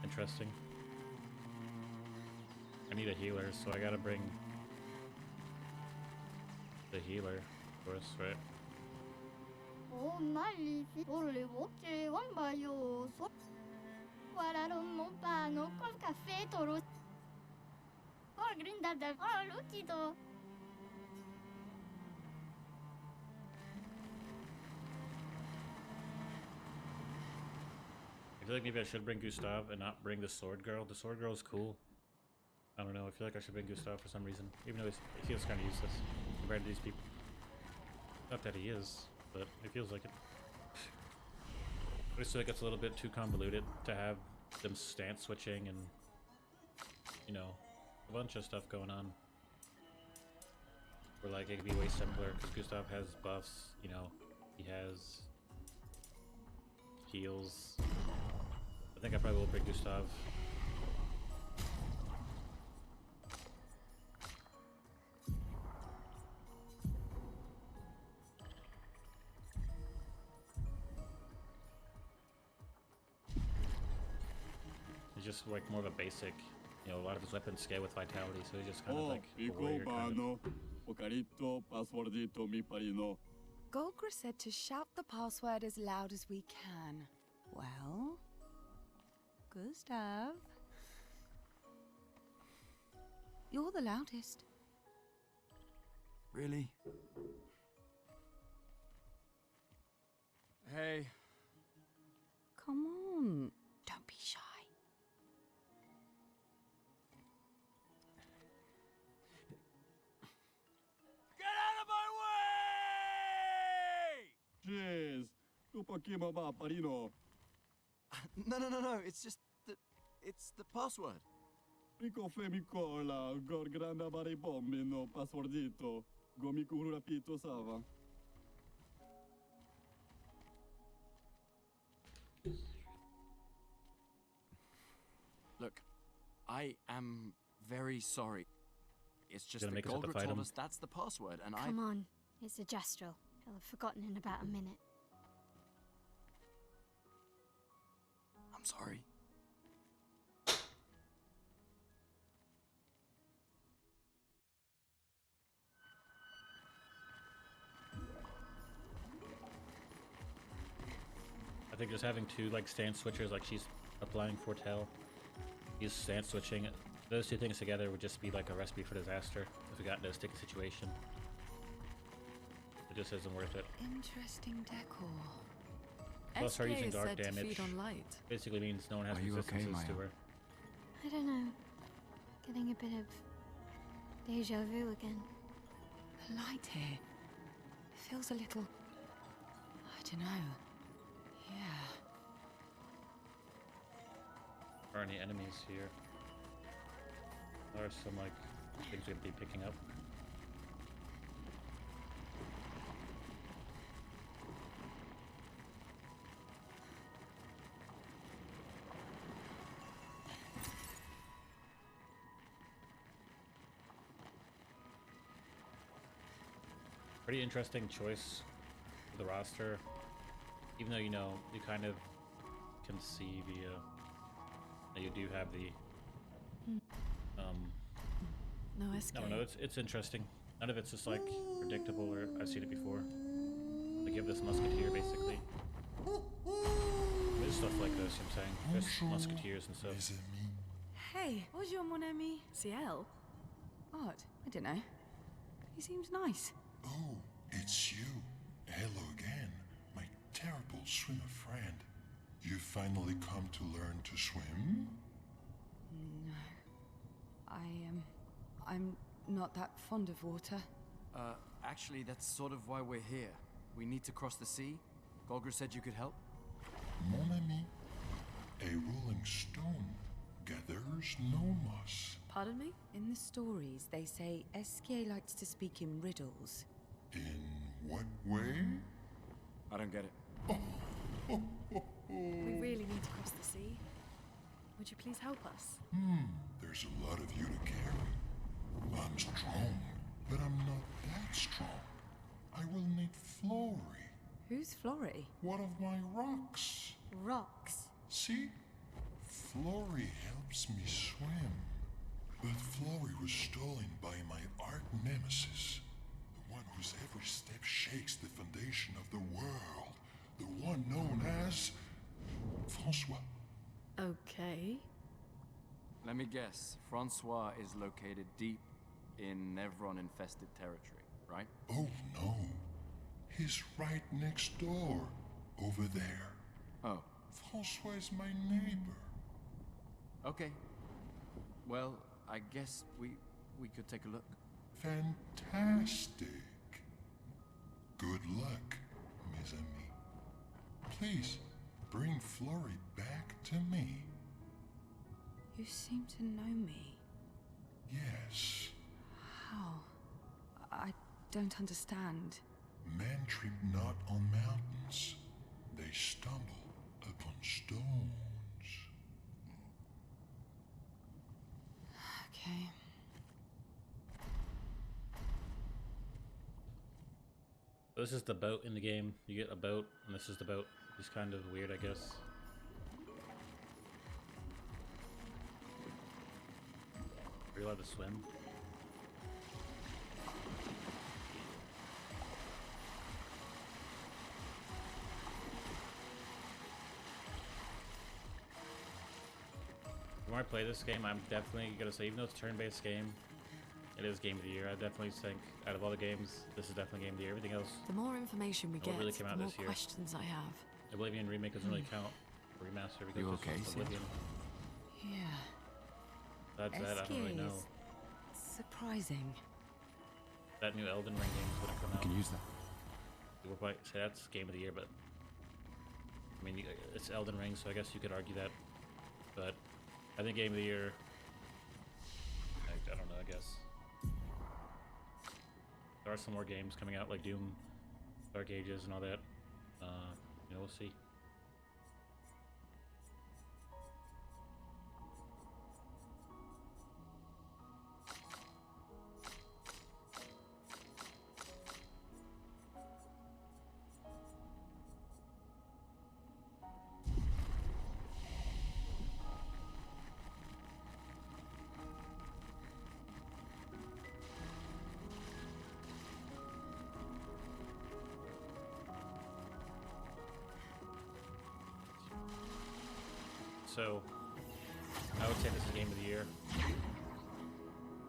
Interesting. I need a healer, so I gotta bring the healer, of course, right? Oh, magnifique! Pour le voce, one baio, so. Guardare mon pano col caffè toro. Oh, grinda del lucido. I feel like maybe I should bring Gustav and not bring the sword girl. The sword girl is cool. I don't know, I feel like I should bring Gustav for some reason. Even though he feels kind of useless compared to these people. Not that he is, but it feels like it. I just feel like it's a little bit too convoluted to have them stance switching and, you know, a bunch of stuff going on. Where like it could be way simpler because Gustav has buffs, you know, he has heals. I think I probably will bring Gustav. He's just like more of a basic, you know, a lot of his weapons scale with vitality, so he's just kind of Oh, like a warrior kind of. Picobano, Ocarito, Passwordito, mi parino. Golgra said to shout the password as loud as we can. Well, Gustav, you're the loudest. Really? Hey. Come on, don't be shy. Jeez, tu pakima ba parino. No. It's just it's the password. Rico femicola, gor granda bare bombino, passwordito. Gomiku rapito sava. I am very sorry. It's just Gonna that make us have to Golgra fight told him. us that's the password, and Come on, it's a gestural. He'll have forgotten in about a minute. I'm sorry. I think just having two like stance switchers, like she's applying foretell, he's stance switching. Those two things together would just be like a recipe for disaster if we got into a sticky situation. It just isn't worth it. Interesting decor. Plus, her SK using is dark said to damage feed on light. basically means no one has Are you okay, resistances to Maya? her. I don't know. Getting a bit of deja vu again. The light here. It feels a little... I don't know. Yeah. Are any enemies here? There are some like things we'd be picking up. Pretty interesting choice for the roster, even though you know you kind of can see the that you do have the No SK. I don't know, it's interesting. None of it's just like predictable or I've seen it before. They give this musketeer basically. There's stuff like this, you know what I'm saying? There's musketeers and stuff. Mes amis. Hey, bonjour mon ami. CL? Art, I don't know. He seems nice. Oh, it's you. Hello again, my terrible swimmer friend. You finally come to learn to swim? No. I'm not that fond of water. Actually, that's sort of why we're here. We need to cross the sea. Golgra said you could help. Mon ami, a rolling stone gathers no moss. Pardon me? In the stories, they say Esquier likes to speak in riddles. In what way? I don't get it. We really need to cross the sea. Would you please help us? There's a lot of you to carry. I'm strong, but I'm not that strong. I will need Flory, Who's Flory? one of my rocks. Rocks. See? Flory helps me swim. But Flory was stolen by my arch nemesis. The one whose every step shakes the foundation of the world. The one known as... Francois. Okay. Let me guess. Francois is located deep in Nevron-infested territory, right? Oh no. He's right next door. Over there. Oh, Francois is my neighbor. okay. Well, I guess we could take a look. Fantastic. Good luck, mes amis. Please, bring Flory back to me. You seem to know me. Yes. How? I don't understand. Men trip not on mountains. They stumble upon stones. Okay. This is the boat in the game. You get a boat, and this is the boat. It's kind of weird, I guess. Are you allowed to swim? The more I play this game, I'm definitely gonna say, even though it's a turn-based game, it is Game of the Year. I definitely think, out of all the games, this is definitely Game of the Year. Everything else, The more information we What get, really came the out more this year? questions I have. Oblivion Remake doesn't really count. Remaster because You it's okay, just Sid? Oblivion. Yeah. That's that. I don't really know. Surprising. That new Elden Ring game is gonna come You out. can use that. We'll probably say that's Game of the Year, but I mean, it's Elden Ring, so I guess you could argue that. But I think Game of the Year. I don't know. I guess there are some more games coming out, like Doom, Dark Ages, and all that. You know, we'll see. So I would say this is game of the year.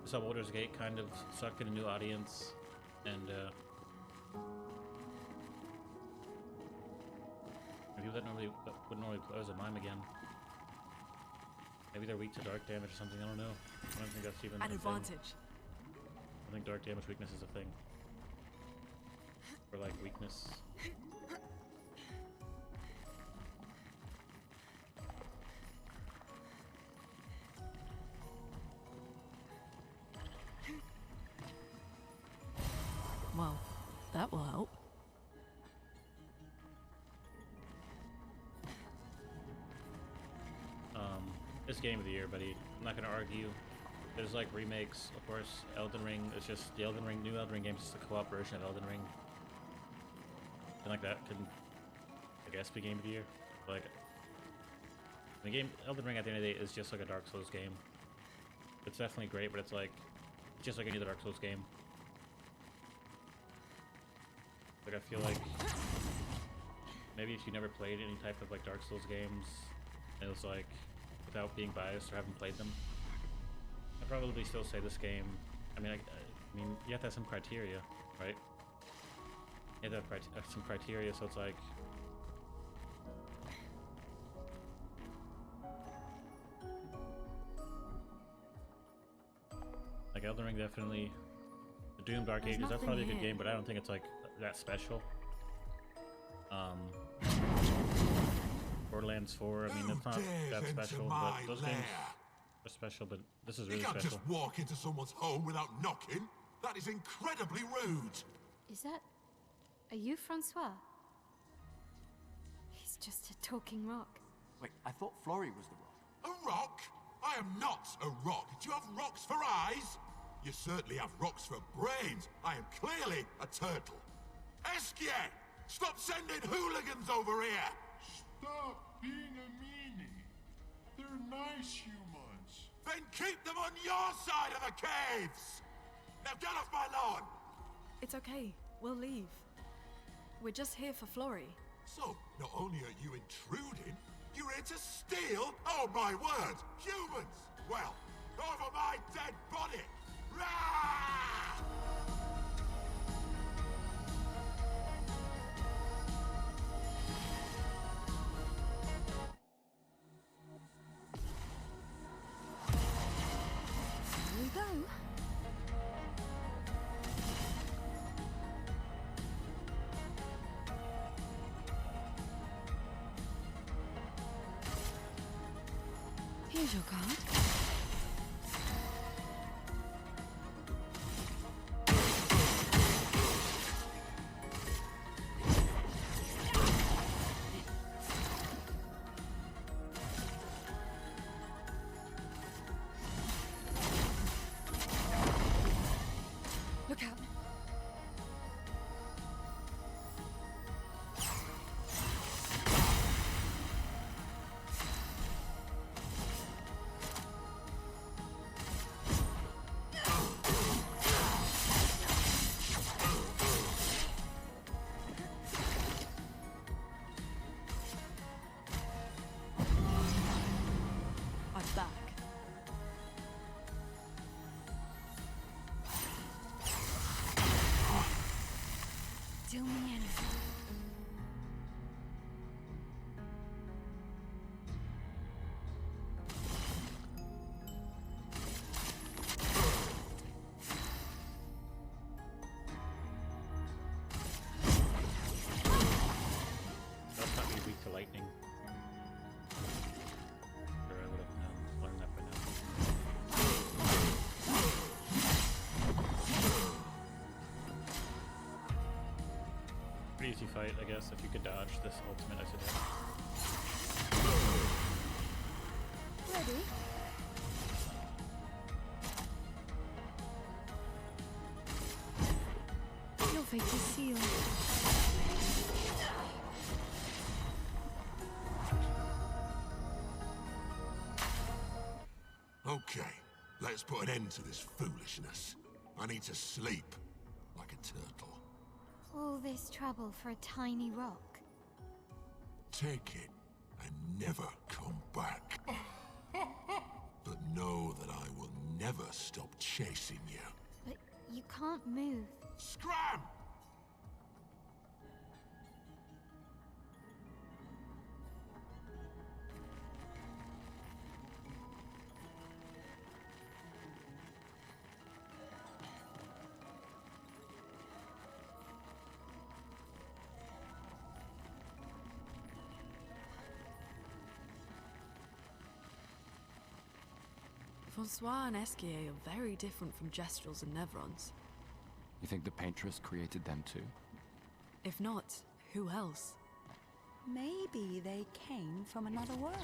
So Baldur's Gate kind of sucked in a new audience, and people that wouldn't normally play as a mime again. Maybe they're weak to dark damage or something. I don't know. I don't think that's even An a advantage. thing. I think dark damage weakness is a thing. Or like weakness. Well, that will help. It's game of the year, buddy. I'm not gonna argue. There's like remakes, of course. Elden Ring is just the new Elden Ring game is just a co-op version of Elden Ring. And like that could, I guess, be game of the year. But like, Elden Ring at the end of the day is just like a Dark Souls game. It's definitely great, but it's just like any other Dark Souls game. Like I feel like maybe if you never played any type of like Dark Souls games, it was like, without being biased or having played them, I'd probably still say this game. I mean, you have to have some criteria, right? You have to have some criteria, so it's like, Elden Ring definitely. The Doom Dark Ages, that's probably a good game, but I don't think it's like that special. Borderlands 4, I mean, it's not that special, but those games are special, but this is really special. You can't just walk into someone's home without knocking. That is incredibly rude. Is that... Are you Francois? He's just a talking rock. Wait, I thought Florrie was the rock. A rock? I am not a rock. Do you have rocks for eyes? You certainly have rocks for brains. I am clearly a turtle. Esquier! Stop sending hooligans over here! Stop being a meanie. They're nice humans. Then keep them on your side of the caves! Now get off my lawn! It's okay. We'll leave. We're just here for Florrie. So, not only are you intruding, you're here to steal? Oh my word! Humans! Well, over my dead body! Rah! Here we go. Here's your card. Look out. I'm back. Do me in. That's not me weak to lightning. Or I would have learned that by now. Pretty easy fight, I guess, if you could dodge this ultimate, I suggest. Ready? Your fate is sealed. Okay, let's put an end to this foolishness. I need to sleep like a turtle. All this trouble for a tiny rock. Take it and never come back. But know that I will never stop chasing you. But you can't move. Scram! Francois and Esquier are very different from Gestrels and Nevrons. You think the Paintress created them too? If not, who else? Maybe they came from another world.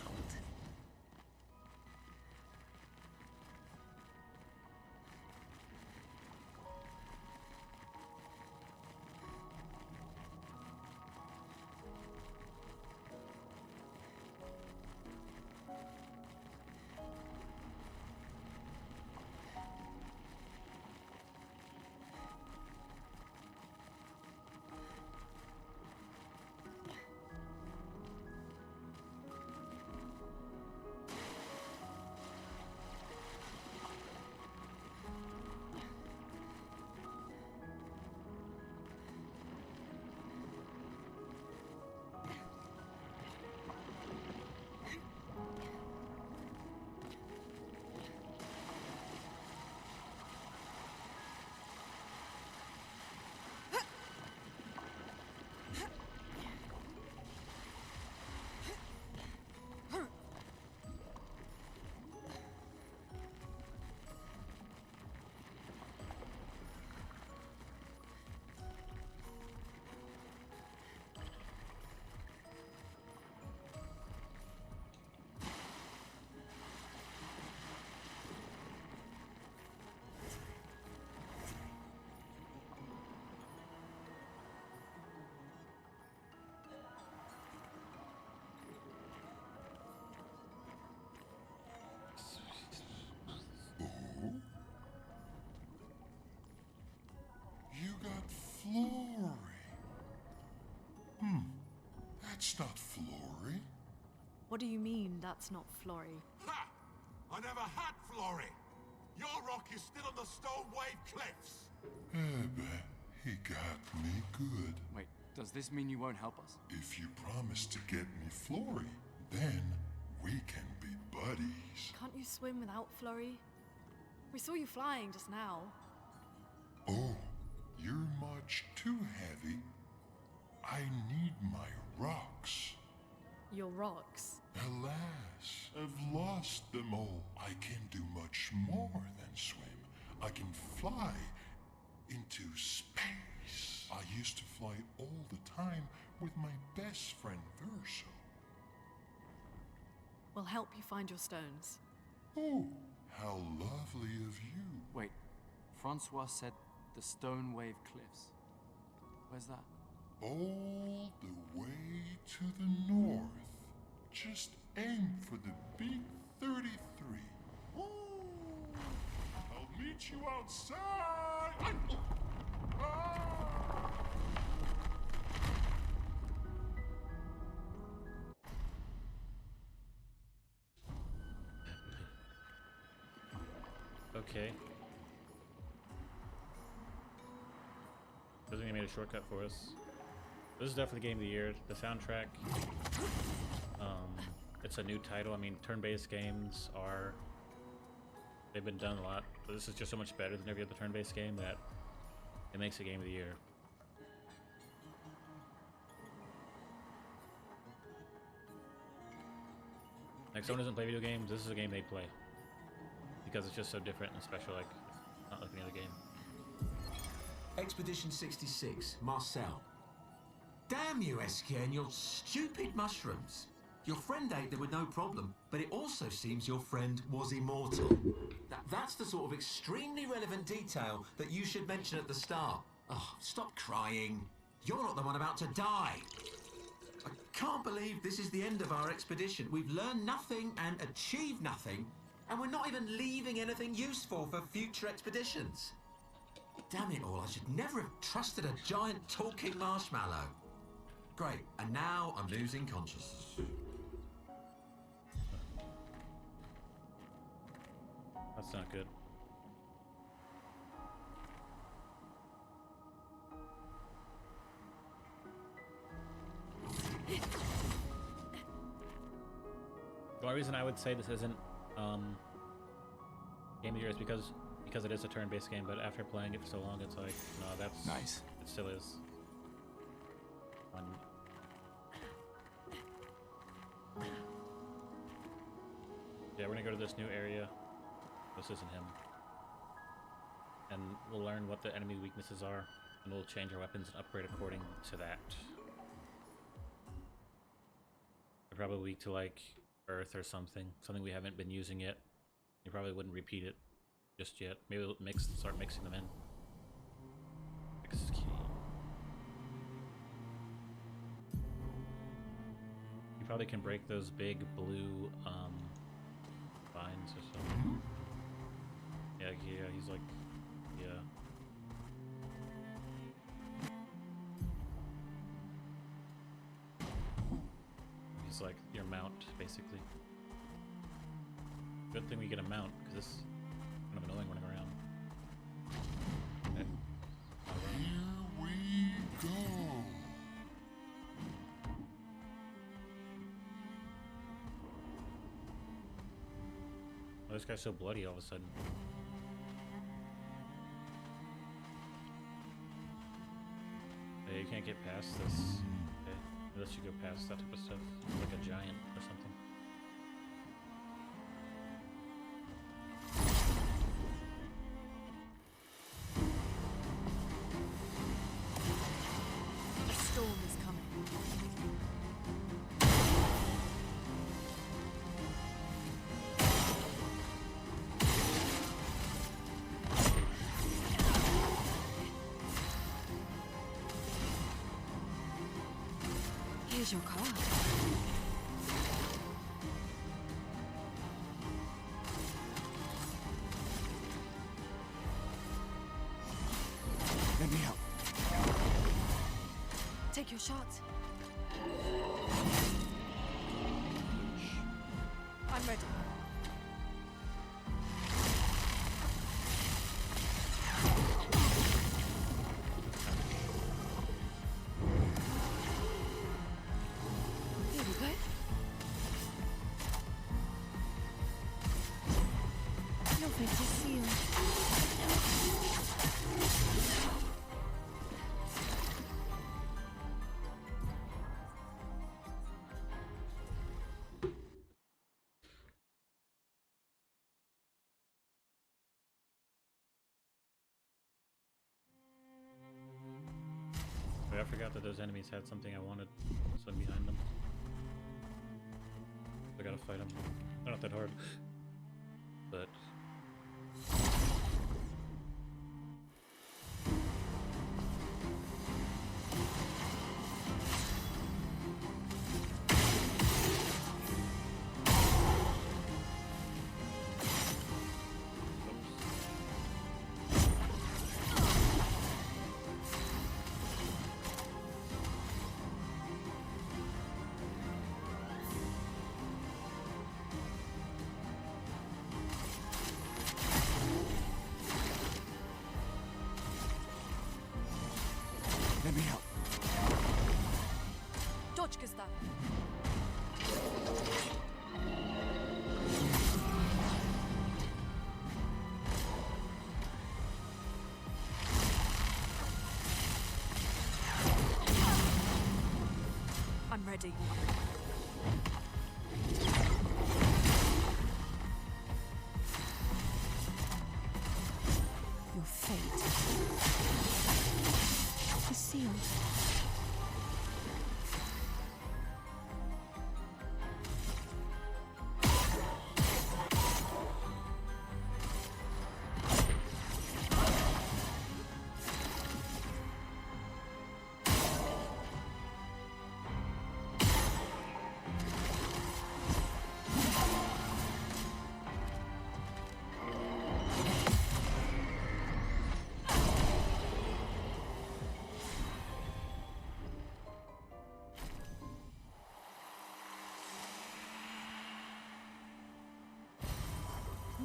You got Flory. That's not Flory. What do you mean, that's not Flory? Ha! I never had Flory. Your rock is still on the Stone Wave Cliffs. He got me good. Wait, does this mean you won't help us? If you promise to get me Flory, then we can be buddies. Can't you swim without Flory? We saw you flying just now. Oh, you're much too heavy. I need my rocks. Your rocks. Alas, I've lost them all. I can do much more than swim. I can fly into space. I used to fly all the time with my best friend Verso. We'll help you find your stones. Oh, how lovely of you. Wait, Francois said the Stone Wave Cliffs. Where's that? All the way to the north. Just aim for the big 33. Ooh. I'll meet you outside. Okay. Doesn't mean he made a shortcut for us. This is definitely game of the year. The soundtrack. It's a new title. I mean, turn-based games are... They've been done a lot, but this is just so much better than every other turn-based game that it makes it game of the year. Like, someone doesn't play video games, this is a game they play. Because it's just so different and special, like, not like any other game. Expedition 66, Marcel. Damn you, Esquier, and your stupid mushrooms. Your friend ate them with no problem, but it also seems your friend was immortal. That's the sort of extremely relevant detail that you should mention at the start. Oh, stop crying. You're not the one about to die. I can't believe this is the end of our expedition. We've learned nothing and achieved nothing, and we're not even leaving anything useful for future expeditions. Damn it all, I should never have trusted a giant talking marshmallow. Great, and now I'm losing consciousness. That's not good. The only reason I would say this isn't Game of the Year is because it is a turn-based game, but after playing it for so long, it's like, no, that's Nice. It still is. When yeah, we're gonna go to this new area. This isn't him, and we'll learn what the enemy weaknesses are, and we'll change our weapons and upgrade according to that. They're probably weak to like Earth or something we haven't been using yet. You probably wouldn't repeat it just yet. Maybe we'll start mixing them in. Mix key. You probably can break those big blue vines or something. Yeah, he's like, yeah. He's like your mount, basically. Good thing we get a mount, because this is kind of annoying running around. Okay. Here we go. Oh, this guy's so bloody all of a sudden. Hey, you can't get past this. Okay. Unless you go past that type of stuff. Like a giant or something. A storm is coming. Here's your car. Let me help. Take your shots. I'm ready. Here we go. Your fate is sealed. Wait, I forgot that those enemies had something I wanted. Something behind them. I gotta fight them. They're not that hard. But... Let me help. Dodge, Gustav. I'm ready. Your fate is sealed.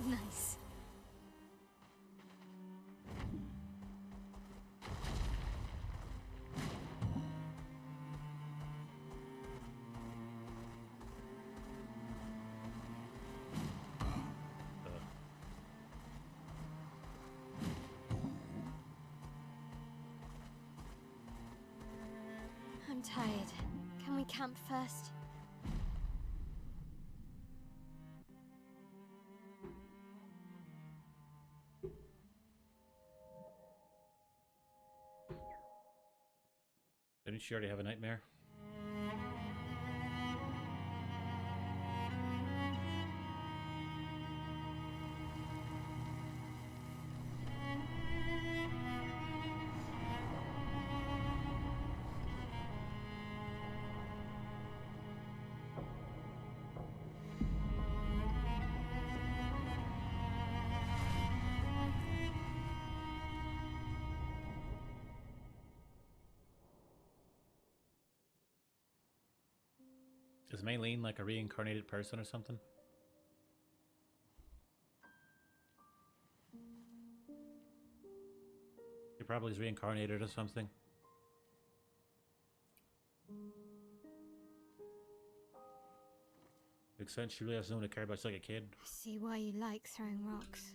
Nice. Can we camp first? Didn't she already have a nightmare? Is Maylene like a reincarnated person or something? She probably is reincarnated or something. Makes sense. She really has no one to care about. She's like a kid. I see why you like throwing rocks.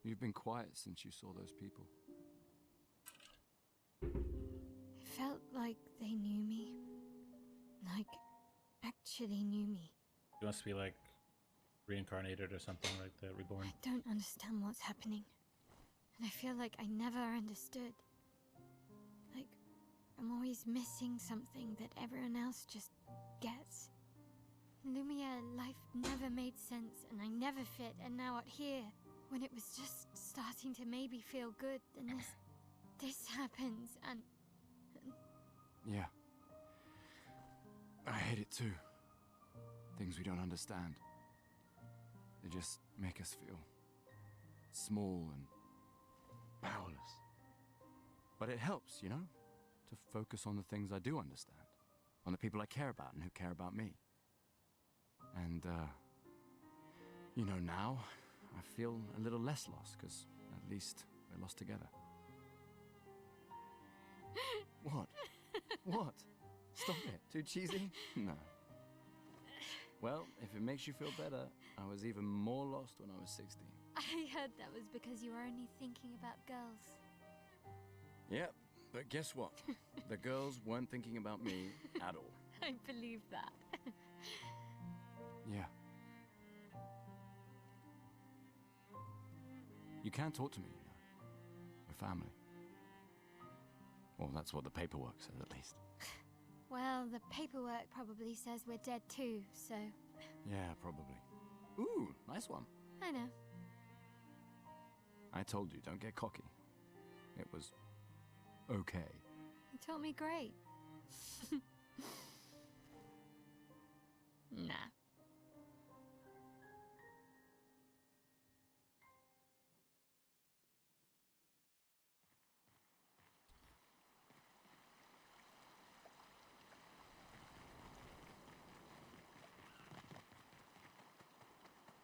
You've been quiet since you saw those people. It felt like they knew me. Like, actually knew me. She must be like reincarnated or something like that, reborn. I don't understand what's happening. And I feel like I never understood. Like, I'm always missing something that everyone else just gets. In Lumia, life never made sense, and I never fit, and now out here, when it was just starting to maybe feel good, then this happens, and... Yeah. I hate it too. Things we don't understand. They just make us feel small and powerless. But it helps, you know, to focus on the things I do understand, on the people I care about and who care about me. And, you know, now I feel a little less lost, because at least we're lost together. What? What? Stop it. Too cheesy? No. Well, if it makes you feel better, I was even more lost when I was 16. I heard that was because you were only thinking about girls. Yep, but guess what? The girls weren't thinking about me at all. I believe that. Yeah. You can talk to me, you know. We're family. Well, that's what the paperwork says, at least. Well, the paperwork probably says we're dead too, so... Yeah, probably. Ooh, nice one. I know. I told you, don't get cocky. It was... okay. You taught me great. Nah.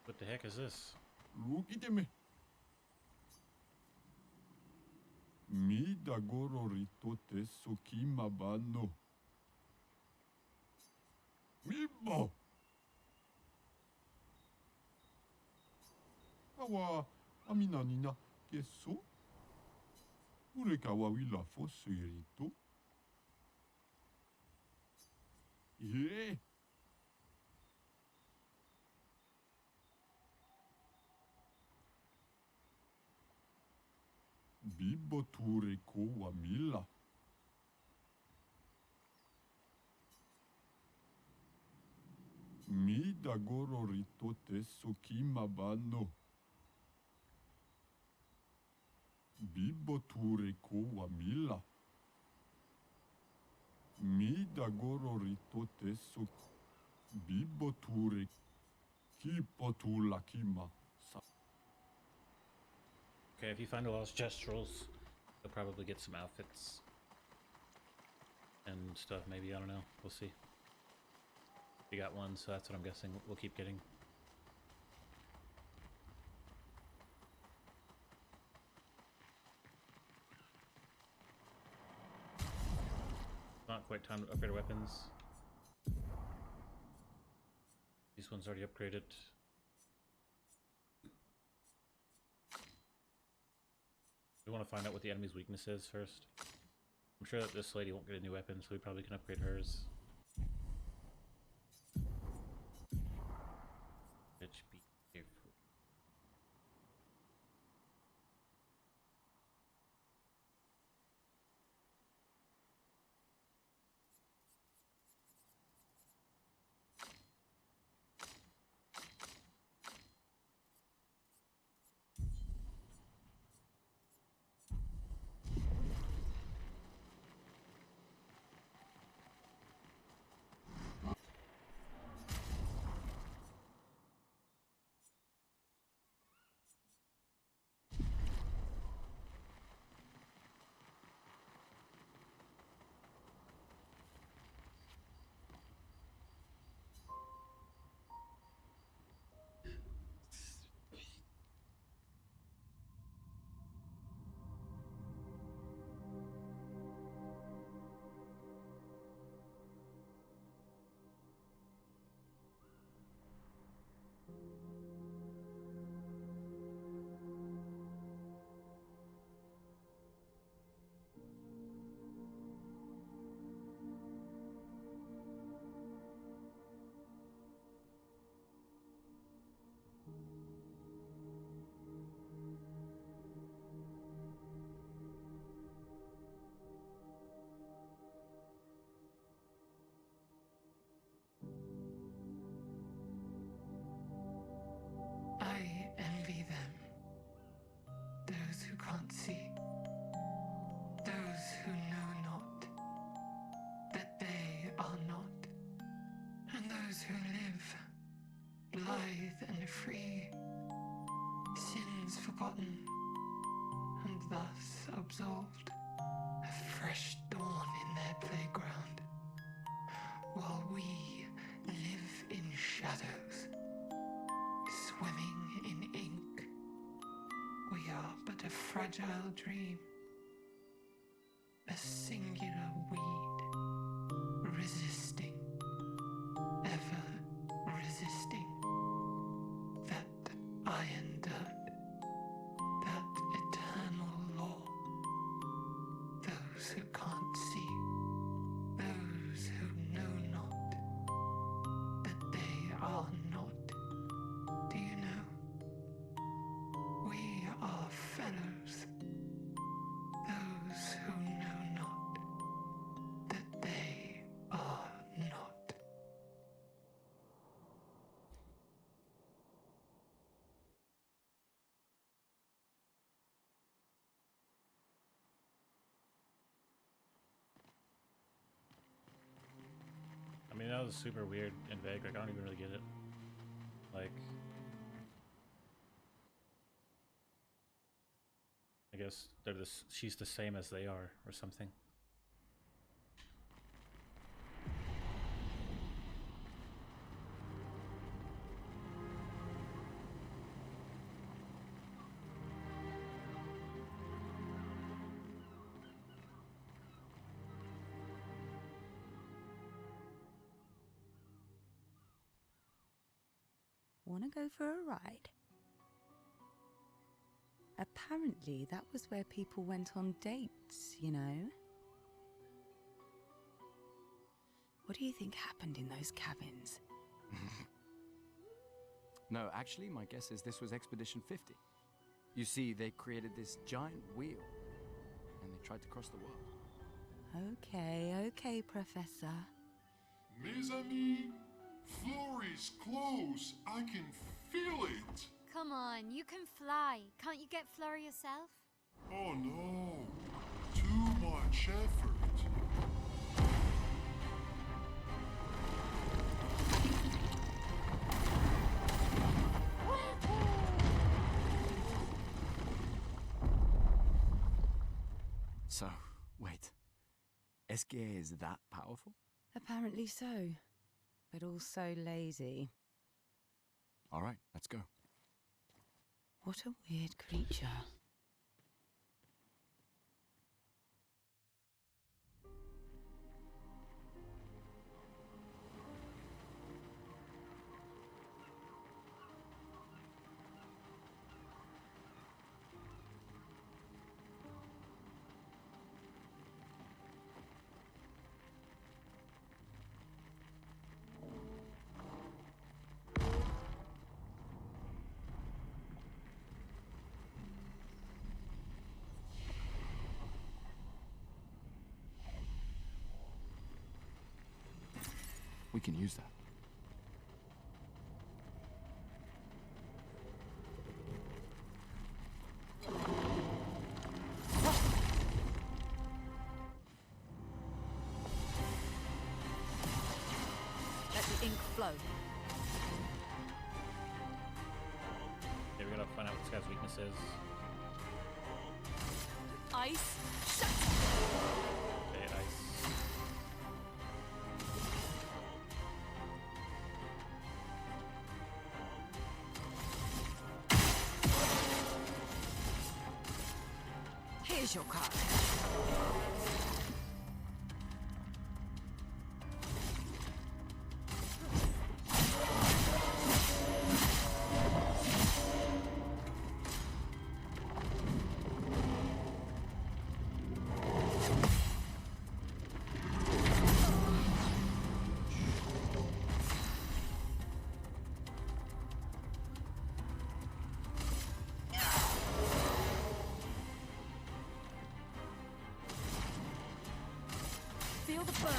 What the heck is this? Look at me. Mi dagoro rito teso kimabano. Mibbo. Awa amina nina keso. Urekawa wila foserito. Yeah. Bibbo ture ko wa mila. Mi dagoro rito teso kimabano. Bibbo ture ko wa mila. Mi dagoro rito teso Bibbo ture kipo tu lakima. Okay, if you find a lost Jestrels, you'll probably get some outfits and stuff, maybe, I don't know, we'll see. You got one, so that's what I'm guessing we'll keep getting. Not quite time to upgrade our weapons. This one's already upgraded. We want to find out what the enemy's weakness is first. I'm sure that this lady won't get a new weapon, so we probably can upgrade hers. Bitch, be careful. I envy them. Those who can't see. Those who know not that they are not. And those who live, blithe and free, sins forgotten, and thus absolved. A fresh dawn in their playground, while we live in shadows, swimming in ink. We are but a fragile dream, a singular weed, resisting, ever resisting, that iron dirt, that eternal law. Those who can't see, those who know not that they are not. Do you know? We are fellows. Those who know not that they are not. I mean, that was super weird and vague. Like, I don't even really get it. Like, I guess they're this. She's the same as they are, or something. Wanna go for a ride? Apparently, that was where people went on dates, you know? What do you think happened in those cabins? No, actually, my guess is this was Expedition 50. You see, they created this giant wheel, and they tried to cross the world. Okay, Professor. Mes amis, Flory's close. I can feel it. Come on, you can fly. Can't you get Flurry yourself? Oh no, too much effort. So, wait. Esquier is that powerful? Apparently so, but also lazy. All right, let's go. What a weird creature. We can use that. Let the ink flow. Okay, we gotta find out what this guy's weakness is. Ice. Shut. Okay, ice. Here's your card. Feel the burn.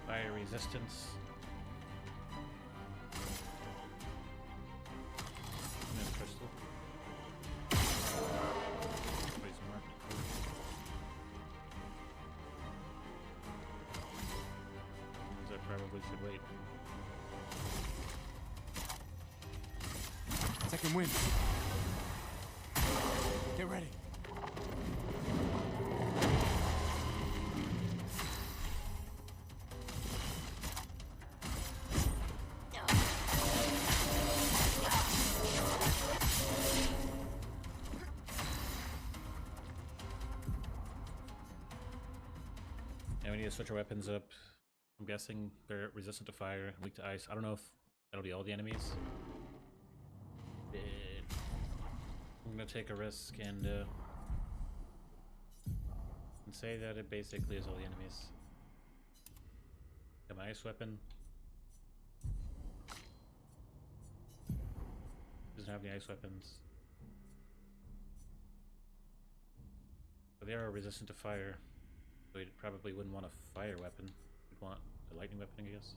Fire resistance. And then crystal. Wait some more. I probably should wait. Second wind. Get ready. And we need to switch our weapons up. I'm guessing they're resistant to fire, weak to ice. I don't know if that'll be all the enemies. I'm gonna take a risk and say that it basically is all the enemies. Got my ice weapon. Doesn't have any ice weapons. But they are resistant to fire. So we probably wouldn't want a fire weapon. We'd want a lightning weapon, I guess.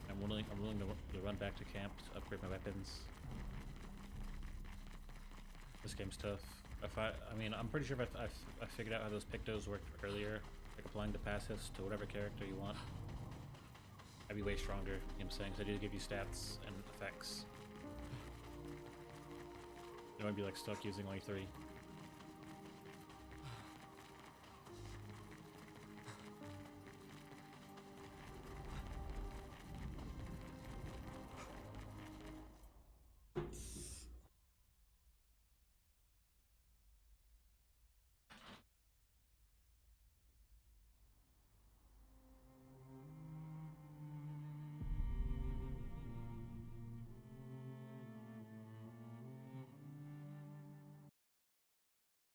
And I'm willing to run back to camp to upgrade my weapons. This game's tough. I mean, I'm pretty sure if I figured out how those pictos worked earlier, like applying the passives to whatever character you want, I'd be way stronger, you know what I'm saying? Because they do give you stats and effects. You don't want to be like stuck using only 3.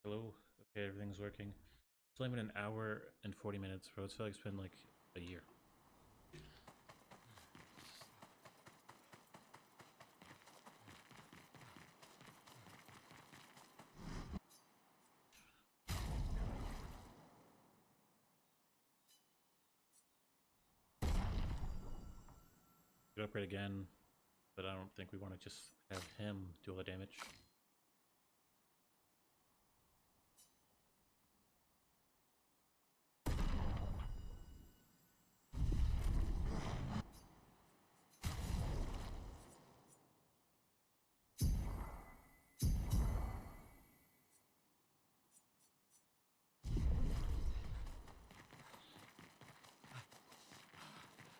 Hello? Okay, everything's working. It's only been an hour and 40 minutes, bro. It's feel like it's been like a year. Could upgrade again, but I don't think we want to just have him do all the damage.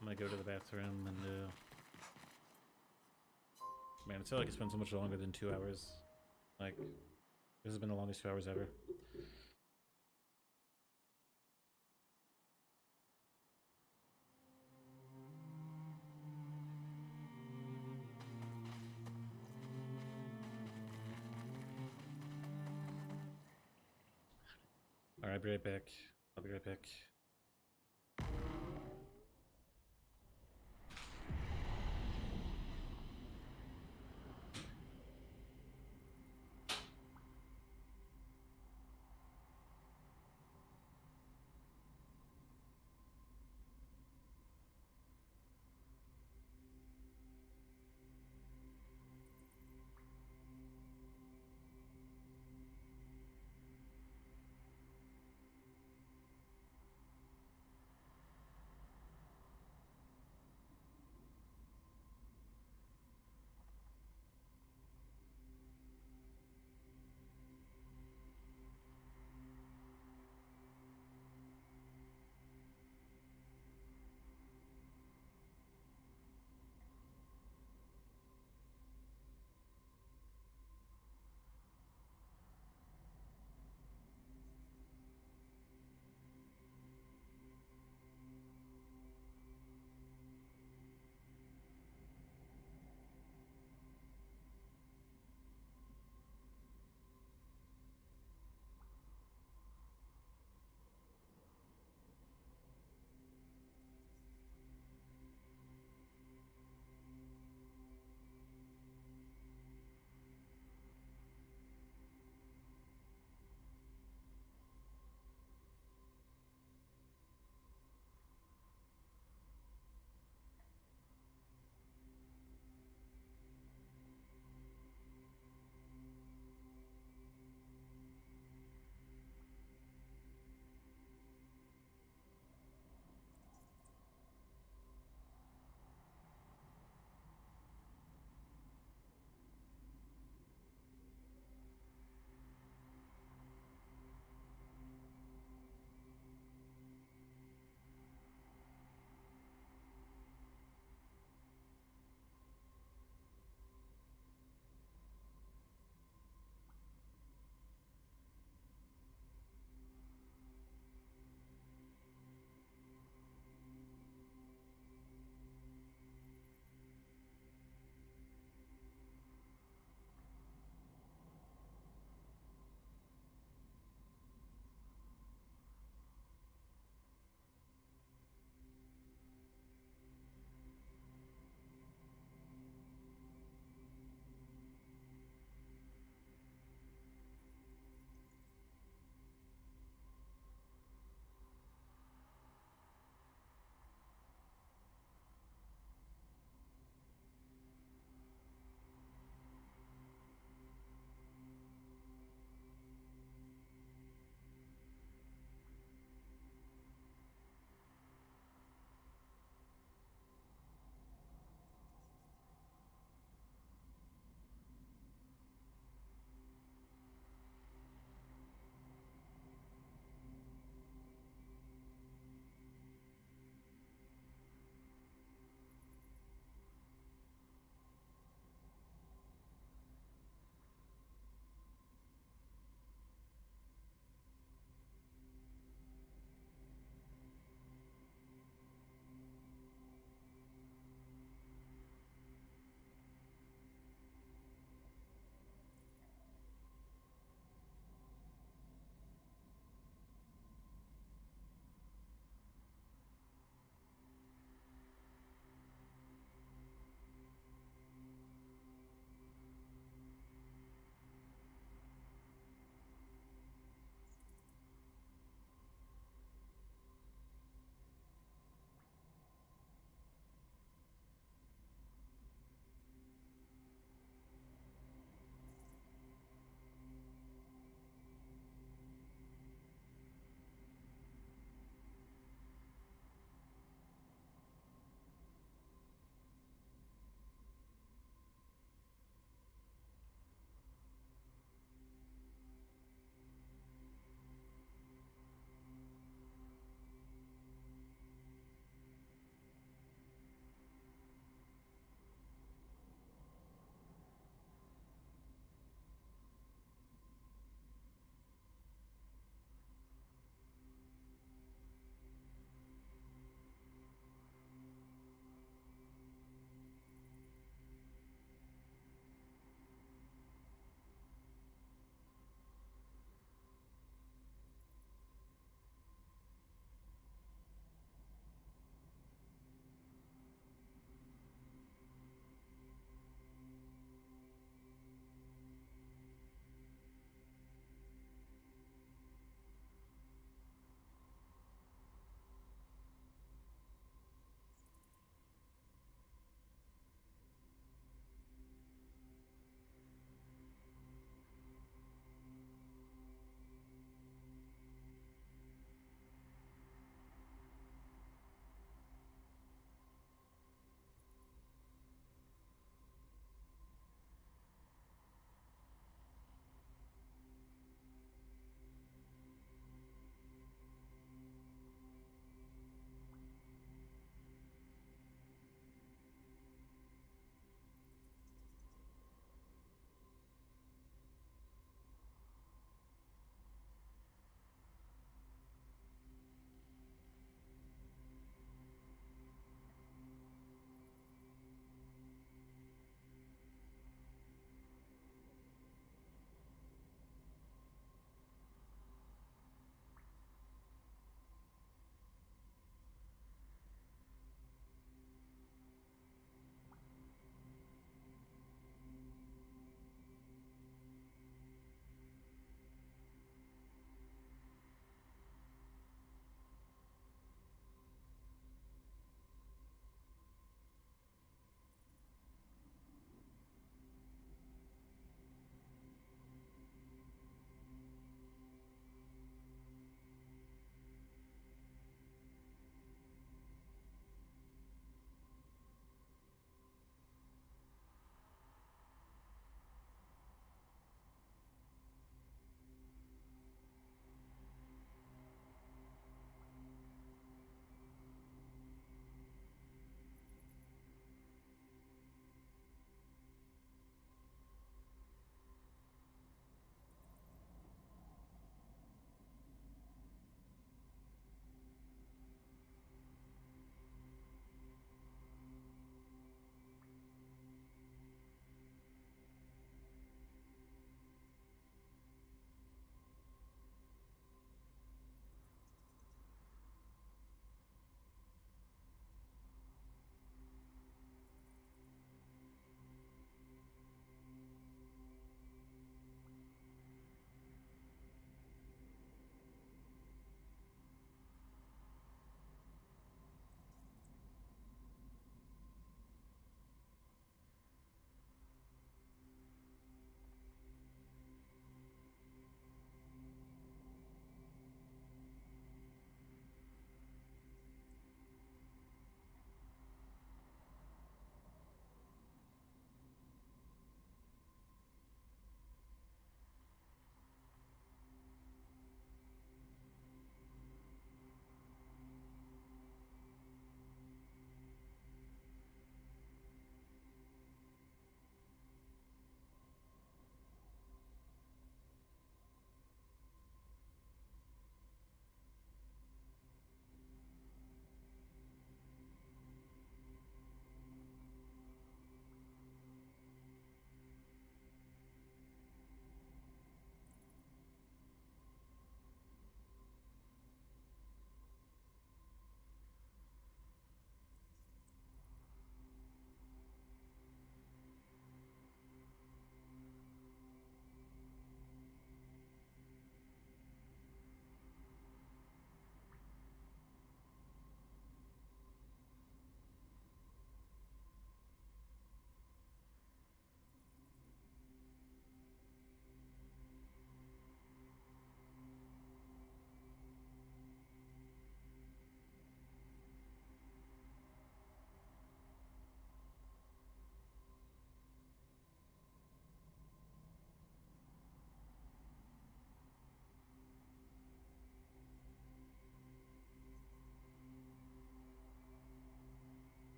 I'm gonna go to the bathroom and man, I feel like it's been so much longer than 2 hours. Like, this has been the longest 2 hours ever. Alright, I'll be right back.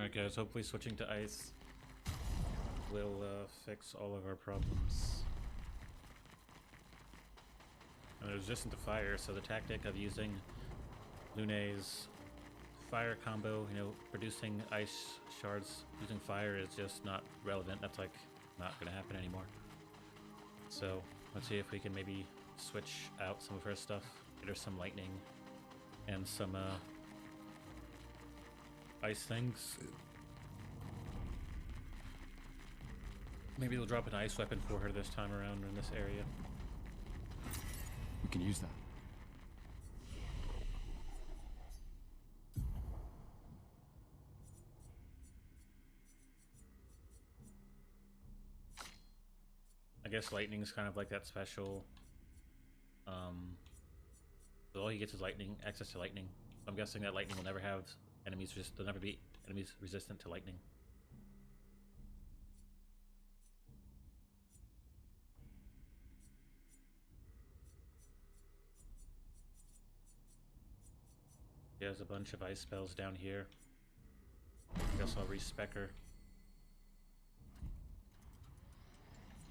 Alright guys, hopefully switching to ice will fix all of our problems. And they're resistant to fire, so the tactic of using Lune's fire combo, you know, producing ice shards using fire is just not relevant. That's like not gonna happen anymore. So let's see if we can maybe switch out some of her stuff, get her some lightning and some ice things. Maybe we'll drop an ice weapon for her this time around in this area. We can use that. I guess lightning's kind of like that special. All he gets is lightning, access to lightning. I'm guessing that lightning will never have enemies. There'll never be enemies resistant to lightning. There's a bunch of ice spells down here. I guess I'll respec her.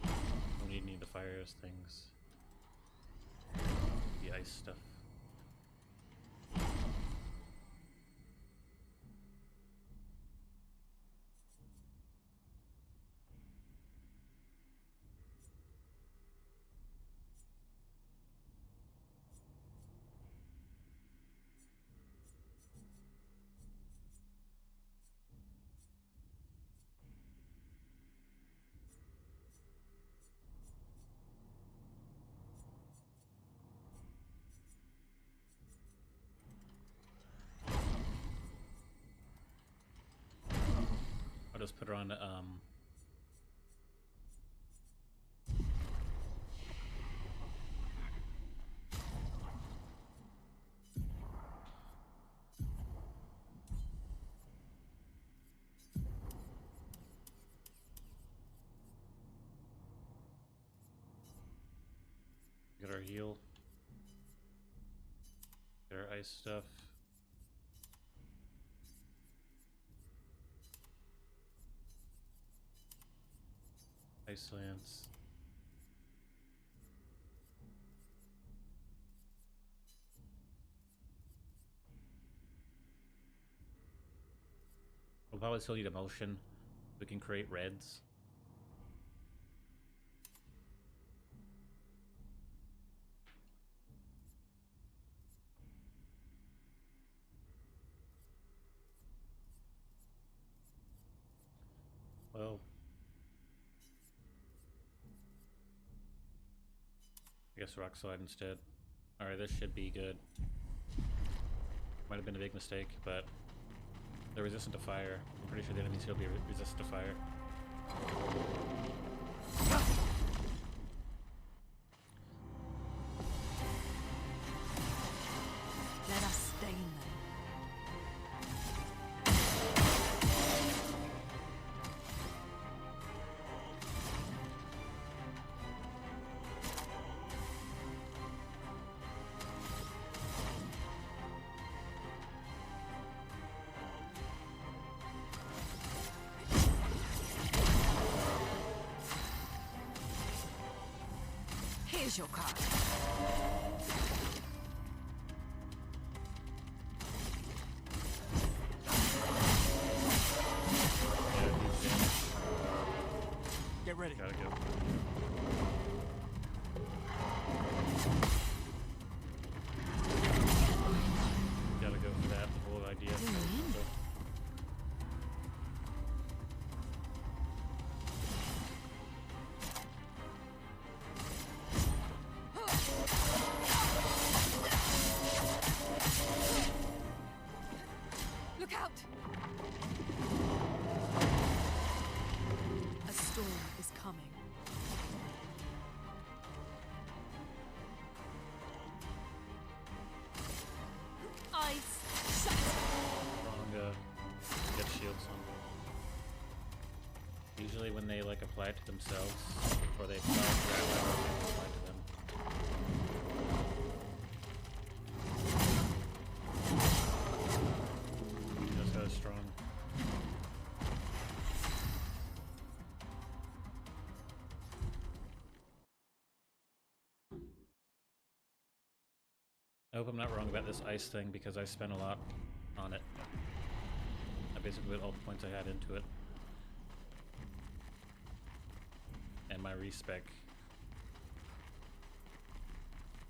Don't need the fire things. The ice stuff. I'll just put her on, get our heal. Get our ice stuff. Ice lance. We'll probably still need emotion. We can create reds. Well, I guess rock slide instead. Alright, this should be good. Might have been a big mistake, but they're resistant to fire. I'm pretty sure the enemies here will be resistant to fire. Let us stain them. Here's your card. Get ready. Gotta go. Gotta go for that, the whole idea. Look out! A storm is coming. Ice. Shut. Wrong, get shields on. Usually when they like apply it to themselves, or they apply it to that level, they apply it to them. That's how strong. I hope I'm not wrong about this ice thing because I spent a lot on it. I basically put all the points I had into it. And my respec.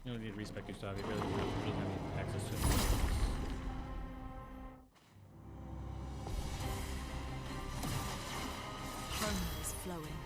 You don't need respec your stuff, you really don't have access to it. Chroma is flowing.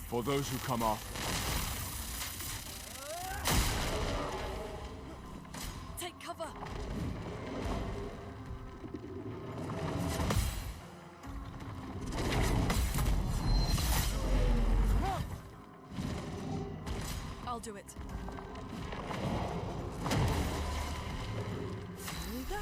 For those who come off. Take cover! I'll do it. Here we go.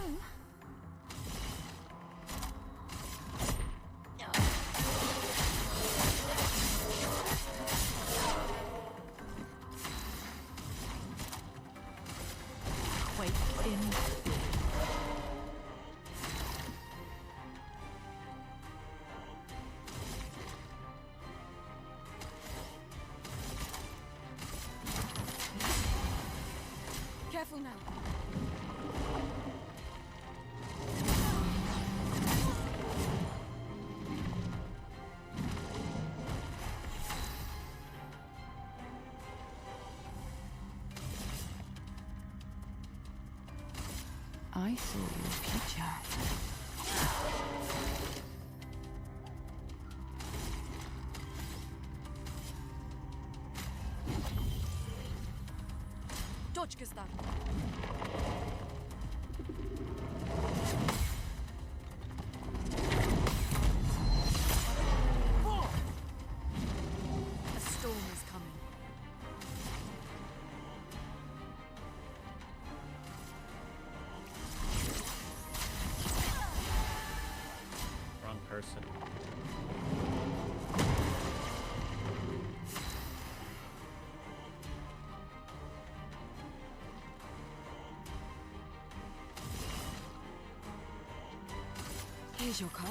Careful now. I saw your future. Dodge, Gustav. A storm is coming. Wrong person. Here's your card.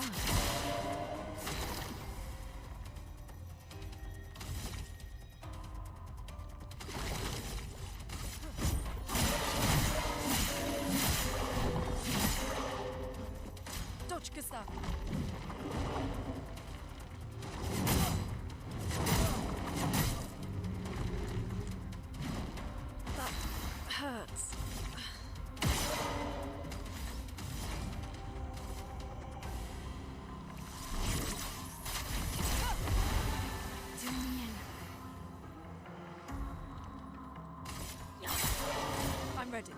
Dodge, Gustav. That hurts. I'm ready.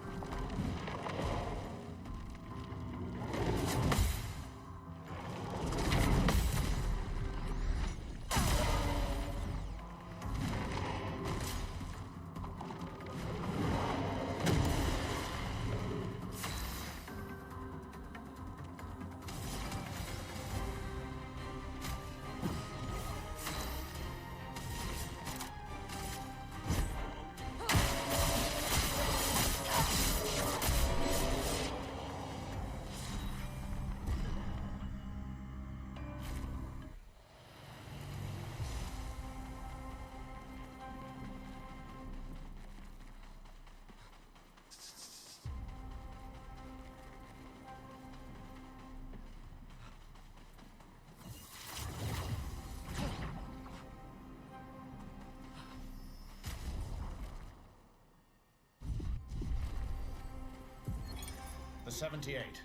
78.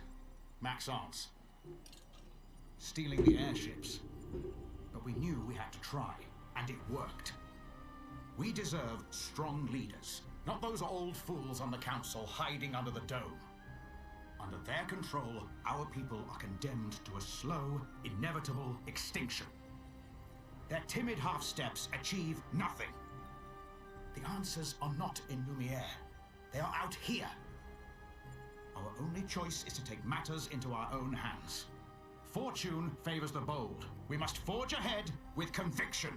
Maxence. Stealing the airships. But we knew we had to try, and it worked. We deserve strong leaders, not those old fools on the council hiding under the dome. Under their control, our people are condemned to a slow, inevitable extinction. Their timid half-steps achieve nothing. The answers are not in Lumiere. They are out here. Our only choice is to take matters into our own hands. Fortune favors the bold. We must forge ahead with conviction.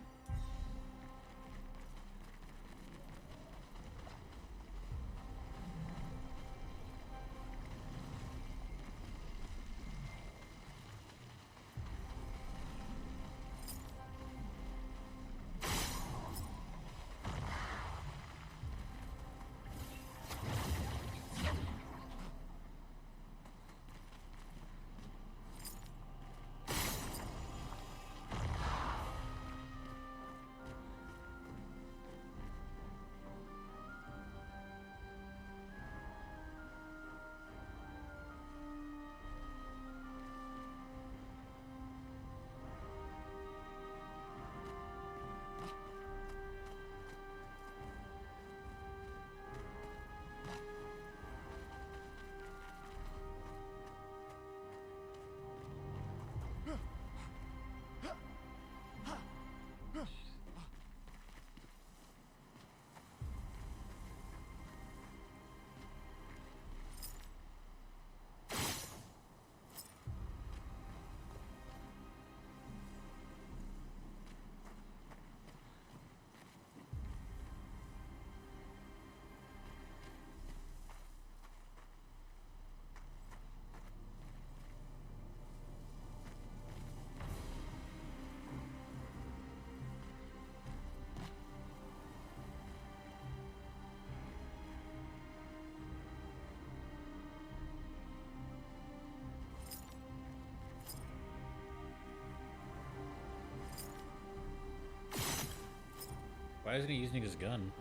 Why isn't he using his gun?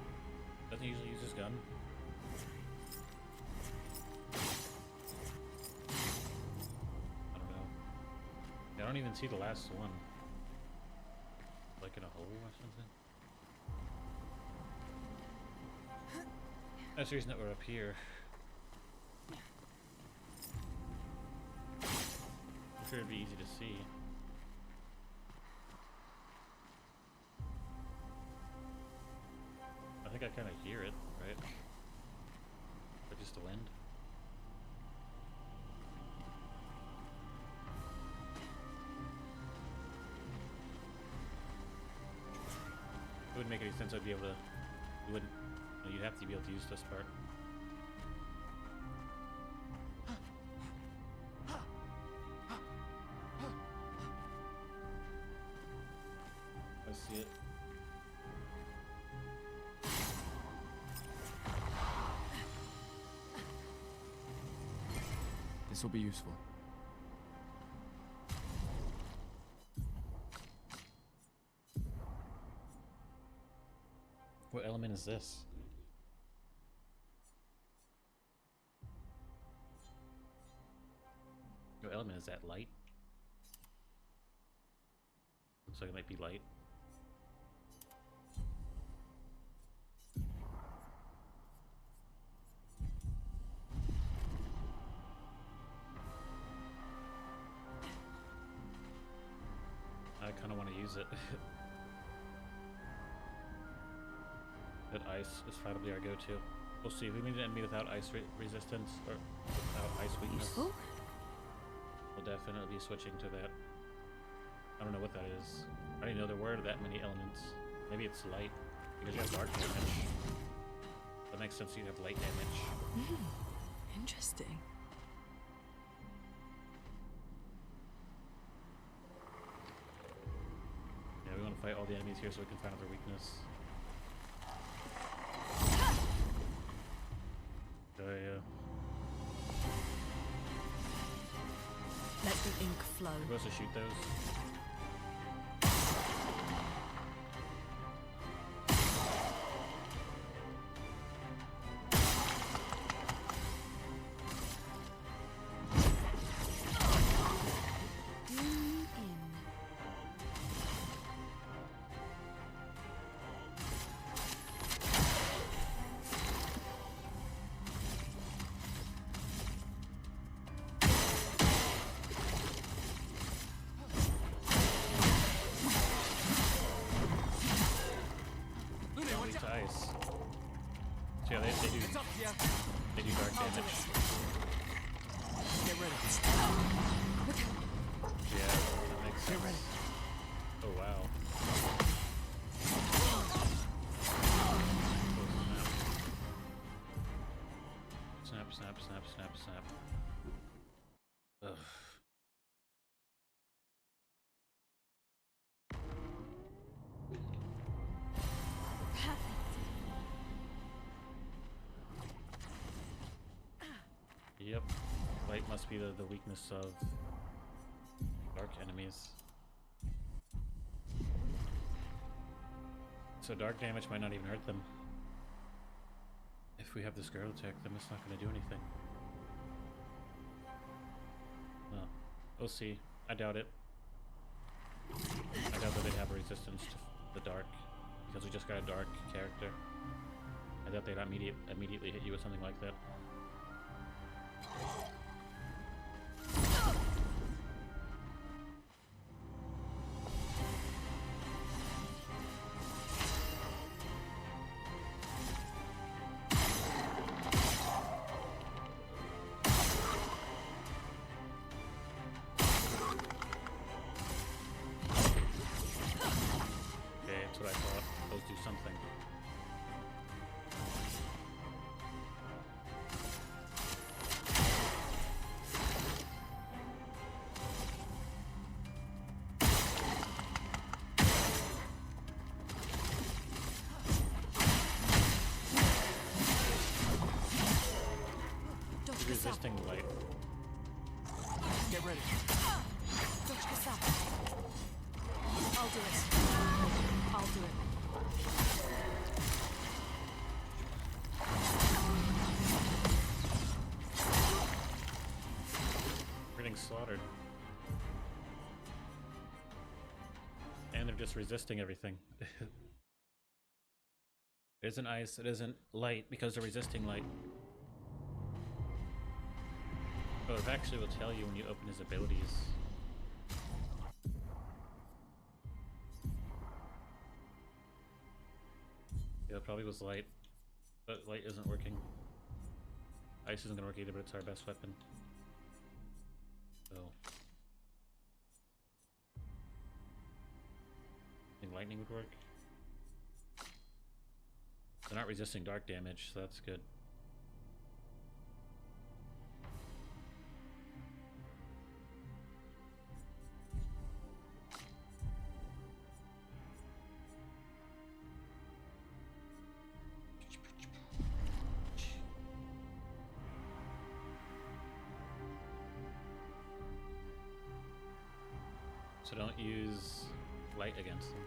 Doesn't he usually use his gun? I don't know. I don't even see the last one. Like in a hole or something? That's the reason that we're up here. I'm sure it'd be easy to see. I think I kind of hear it, right? Or just the wind? It wouldn't make any sense I'd be able to... You wouldn't... No, you'd have to be able to use this part. I see it. This will be useful. What element is this? What element is that? Light? Looks like it might be light. I kind of want to use it. That ice is probably our go-to. We'll see. If we meet an enemy without ice resistance or without ice weakness, Useful? we'll definitely be switching to that. I don't know what that is. I didn't know there were that many elements. Maybe it's light because you have dark damage. That makes sense. You have light damage. Interesting. Yeah, we want to fight all the enemies here so we can find out their weakness. Yeah. Let the ink flow. We're supposed to shoot those. They do dark damage. Get ready. Yeah, that makes sense. Get ready. Oh wow. Snap, snap, snap, snap, snap. Ugh. Yep. Light must be the weakness of dark enemies. So dark damage might not even hurt them. If we have this girl attack them, it's not going to do anything. Well, we'll see. I doubt it. I doubt that they'd have a resistance to the dark, because we just got a dark character. I doubt they'd immediately hit you with something like that. Resisting light. Get ready. Dodge this up. I'll do it. I'll do it. We're getting slaughtered. And they're just resisting everything. It isn't ice, it isn't light, because they're resisting light. Oh, it actually will tell you when you open his abilities. Yeah, it probably was light. But light isn't working. Ice isn't gonna work either, but it's our best weapon. So. I think lightning would work. They're not resisting dark damage, so that's good. So don't use light against them.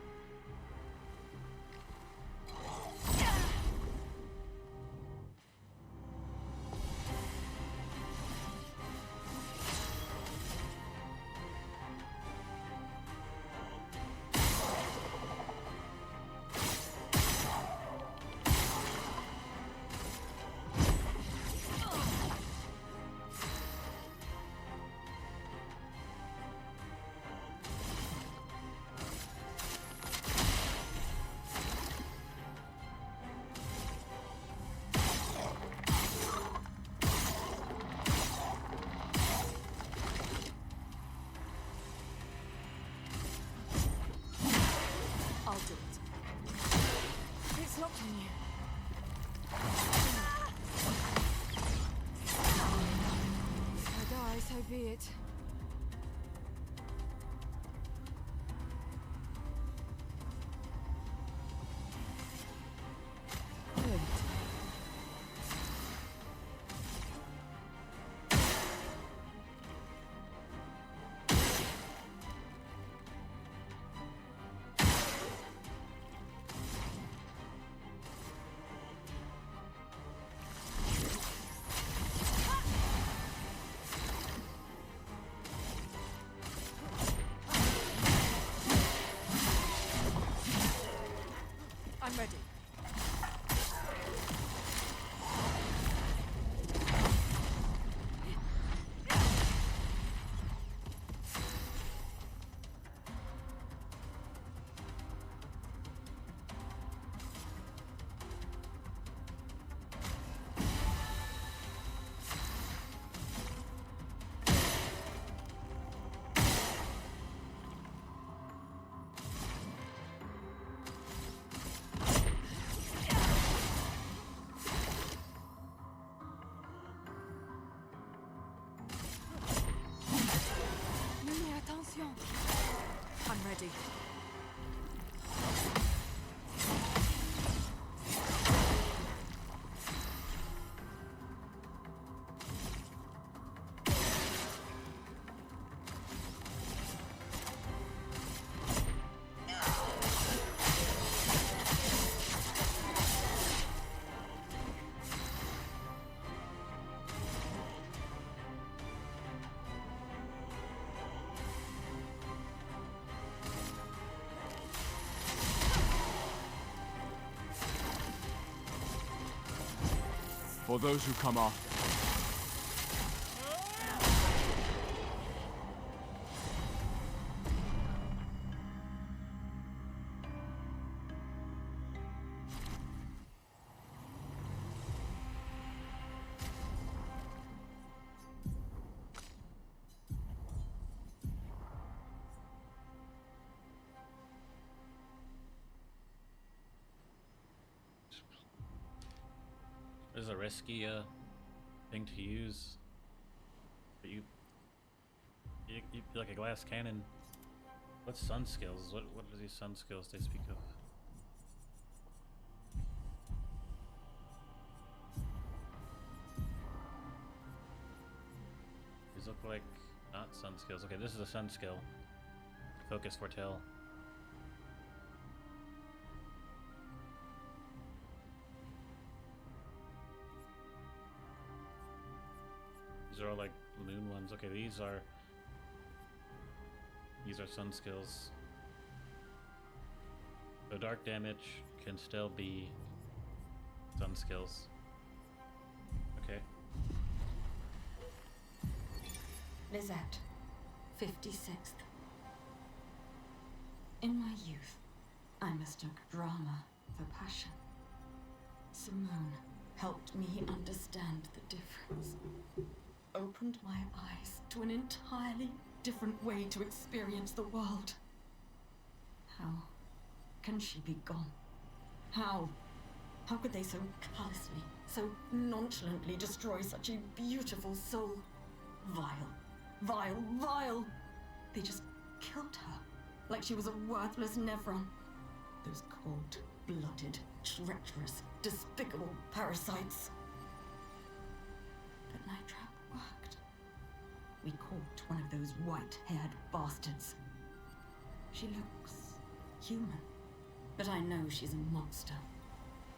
I'll do it. It's locked on you. If I die, so be it. Good. I'm ready. For those who come after. This is a risky thing to use. But you like a glass cannon. What's sun skills? What are these sun skills they speak of? These look like not sun skills. Okay, this is a sun skill. Focus, foretell. These are all like moon ones. Okay, these are sun skills. So dark damage can still be sun skills. Okay. Lizette, 56th. In my youth, I mistook drama for passion. Simone helped me understand the difference. Opened my eyes to an entirely different way to experience the world. How can she be gone? How could they so callously, so nonchalantly destroy such a beautiful soul? Vile. They just killed her, like she was a worthless Nevron. Those cold-blooded, treacherous, despicable parasites. But Night Trap worked. We caught one of those white-haired bastards. She looks human, but I know she's a monster.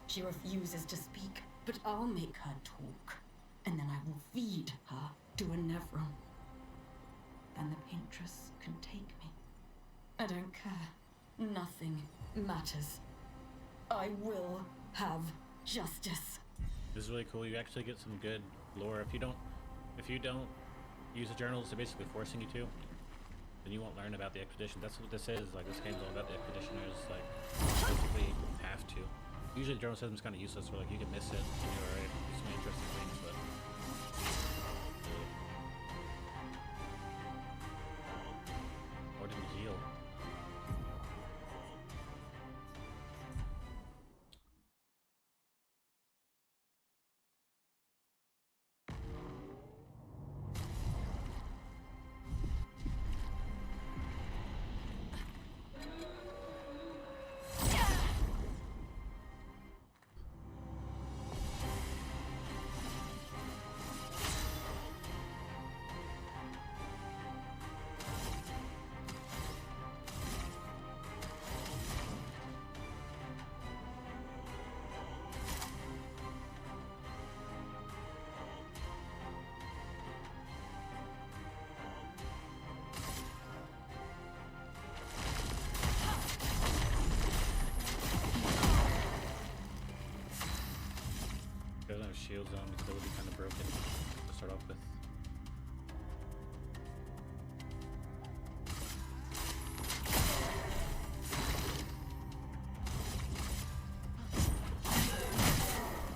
She refuses to speak, but I'll make her talk, and then I will feed her to a Nevron. Then the Paintress can take me. I don't care. Nothing matters. I will have justice. This is really cool. You actually get some good lore. If you don't use the journals, they're basically forcing you to, then you won't learn about the expedition. That's what this is. Like, this game's all about the expeditioners. Like, basically have to. Usually the journal system's kind of useless, where like you can miss it and you're alright. Do some interesting things, but or didn't heal. Doesn't have shields on because that would be kind of broken to start off with.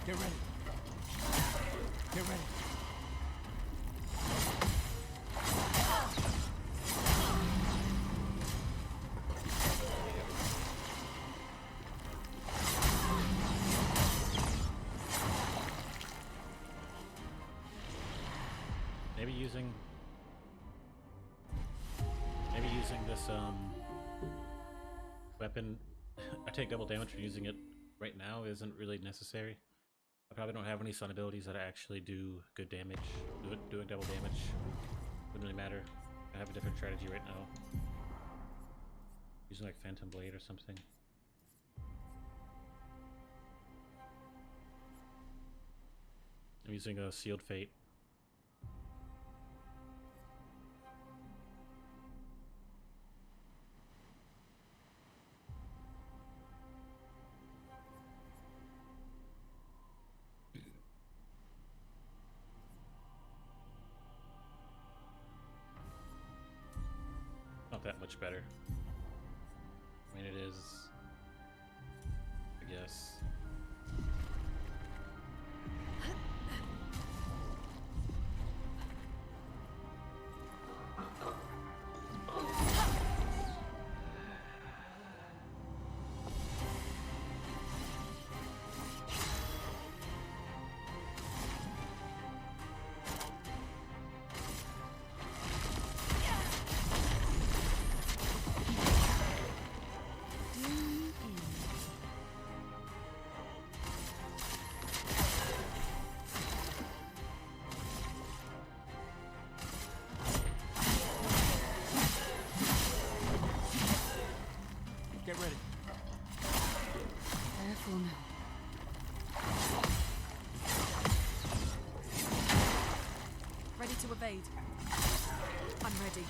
Get ready. Get ready. Maybe using this weapon I take double damage for using it right now isn't really necessary. I probably don't have any stun abilities that actually do good damage. Doing double damage wouldn't really matter. I have a different strategy right now. Using like Phantom Blade or something. I'm using a Sealed Fate. Not that much better. I mean, it is, I guess. Get ready. Careful now. Ready to evade. I'm ready.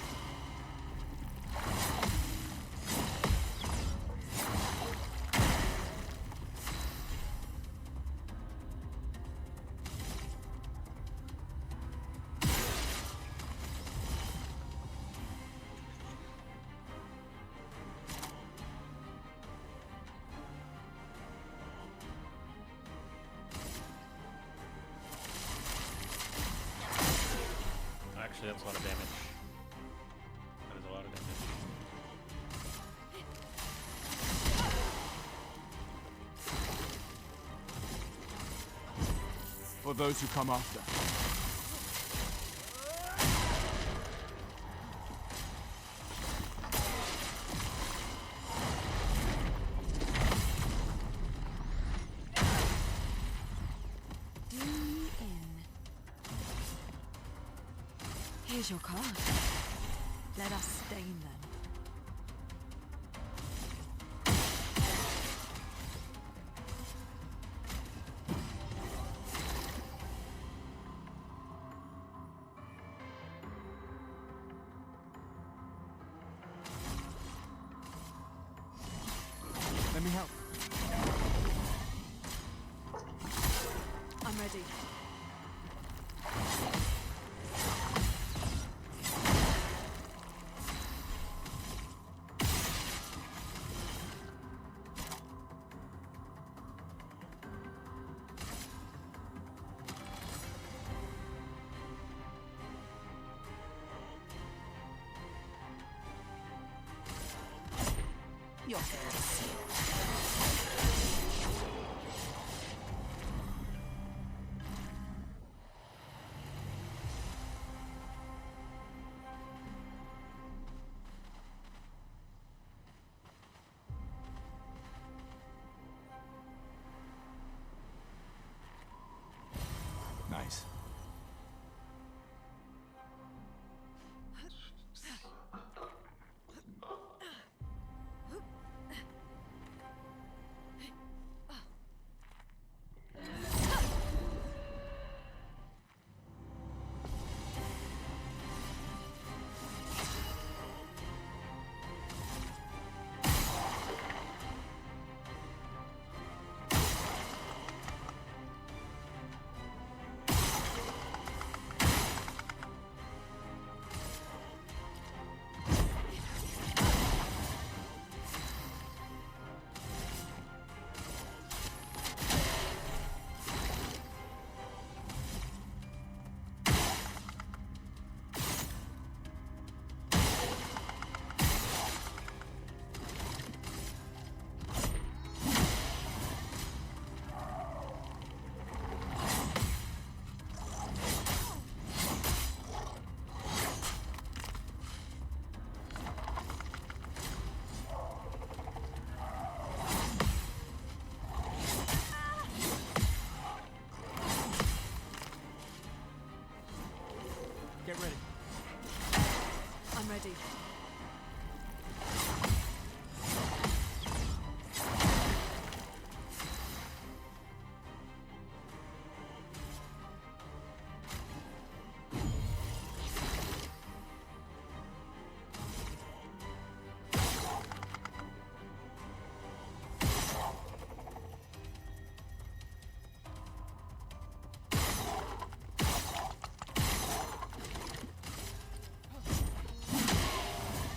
Actually, that's a lot of damage. That is a lot of damage. For those who come after. Here's your card. Let us stain them. Let me help. I'm ready. Your face. Nice. ready.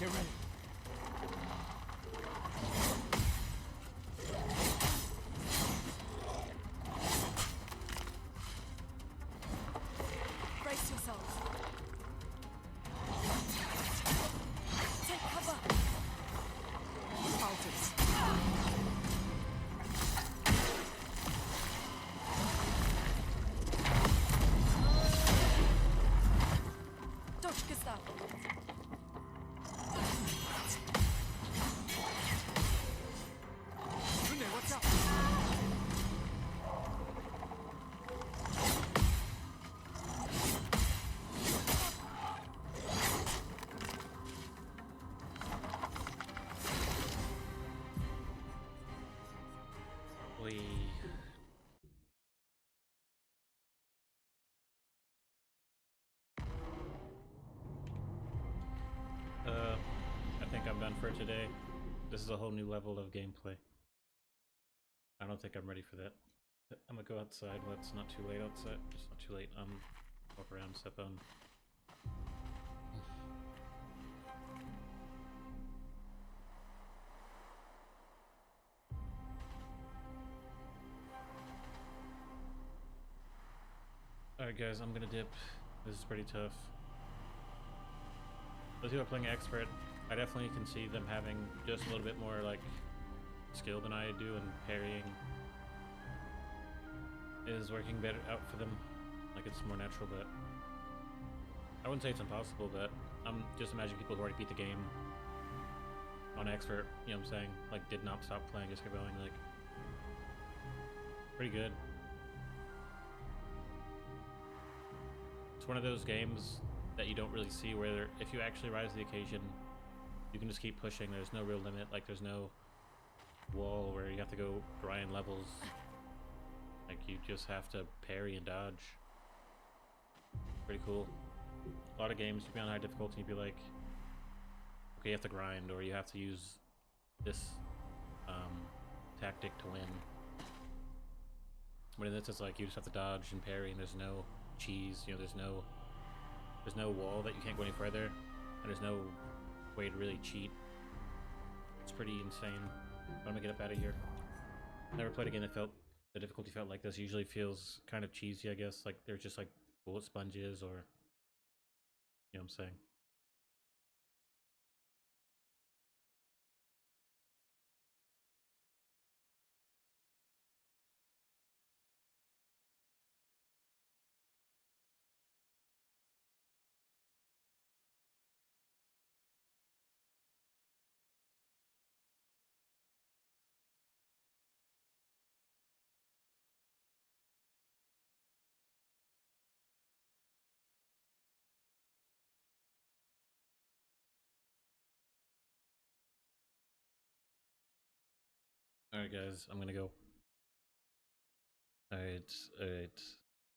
Get ready. Brace yourselves. Take cover. Fighters. Dodge Gestapo. Watch out! We. I think I'm done for today. This is a whole new level of gameplay. I don't think I'm ready for that. I'm gonna go outside when it's not too late outside. It's not too late. Walk around, step on. Alright guys, I'm gonna dip. This is pretty tough. Those who are playing expert, I definitely can see them having just a little bit more like skill than I do, and parrying is working better out for them. Like it's more natural, but I wouldn't say it's impossible, but I'm just imagine people who already beat the game on expert, you know what I'm saying? Like did not stop playing, just kept going, like pretty good. It's one of those games that you don't really see where if you actually rise to the occasion, you can just keep pushing. There's no real limit, like there's no wall where you have to go grind levels. Like you just have to parry and dodge. Pretty cool. A lot of games you'd be on high difficulty, you'd be like, okay, you have to grind, or you have to use this tactic to win. But in this, it's like you just have to dodge and parry, and there's no cheese. You know, there's no wall that you can't go any further, and there's no way to really cheat. It's pretty insane. But I'm gonna get up out of here. Never played a game that the difficulty felt like this. Usually feels kind of cheesy, I guess. Like there's just like bullet sponges, or you know what I'm saying. Alright guys, I'm gonna go. Alright.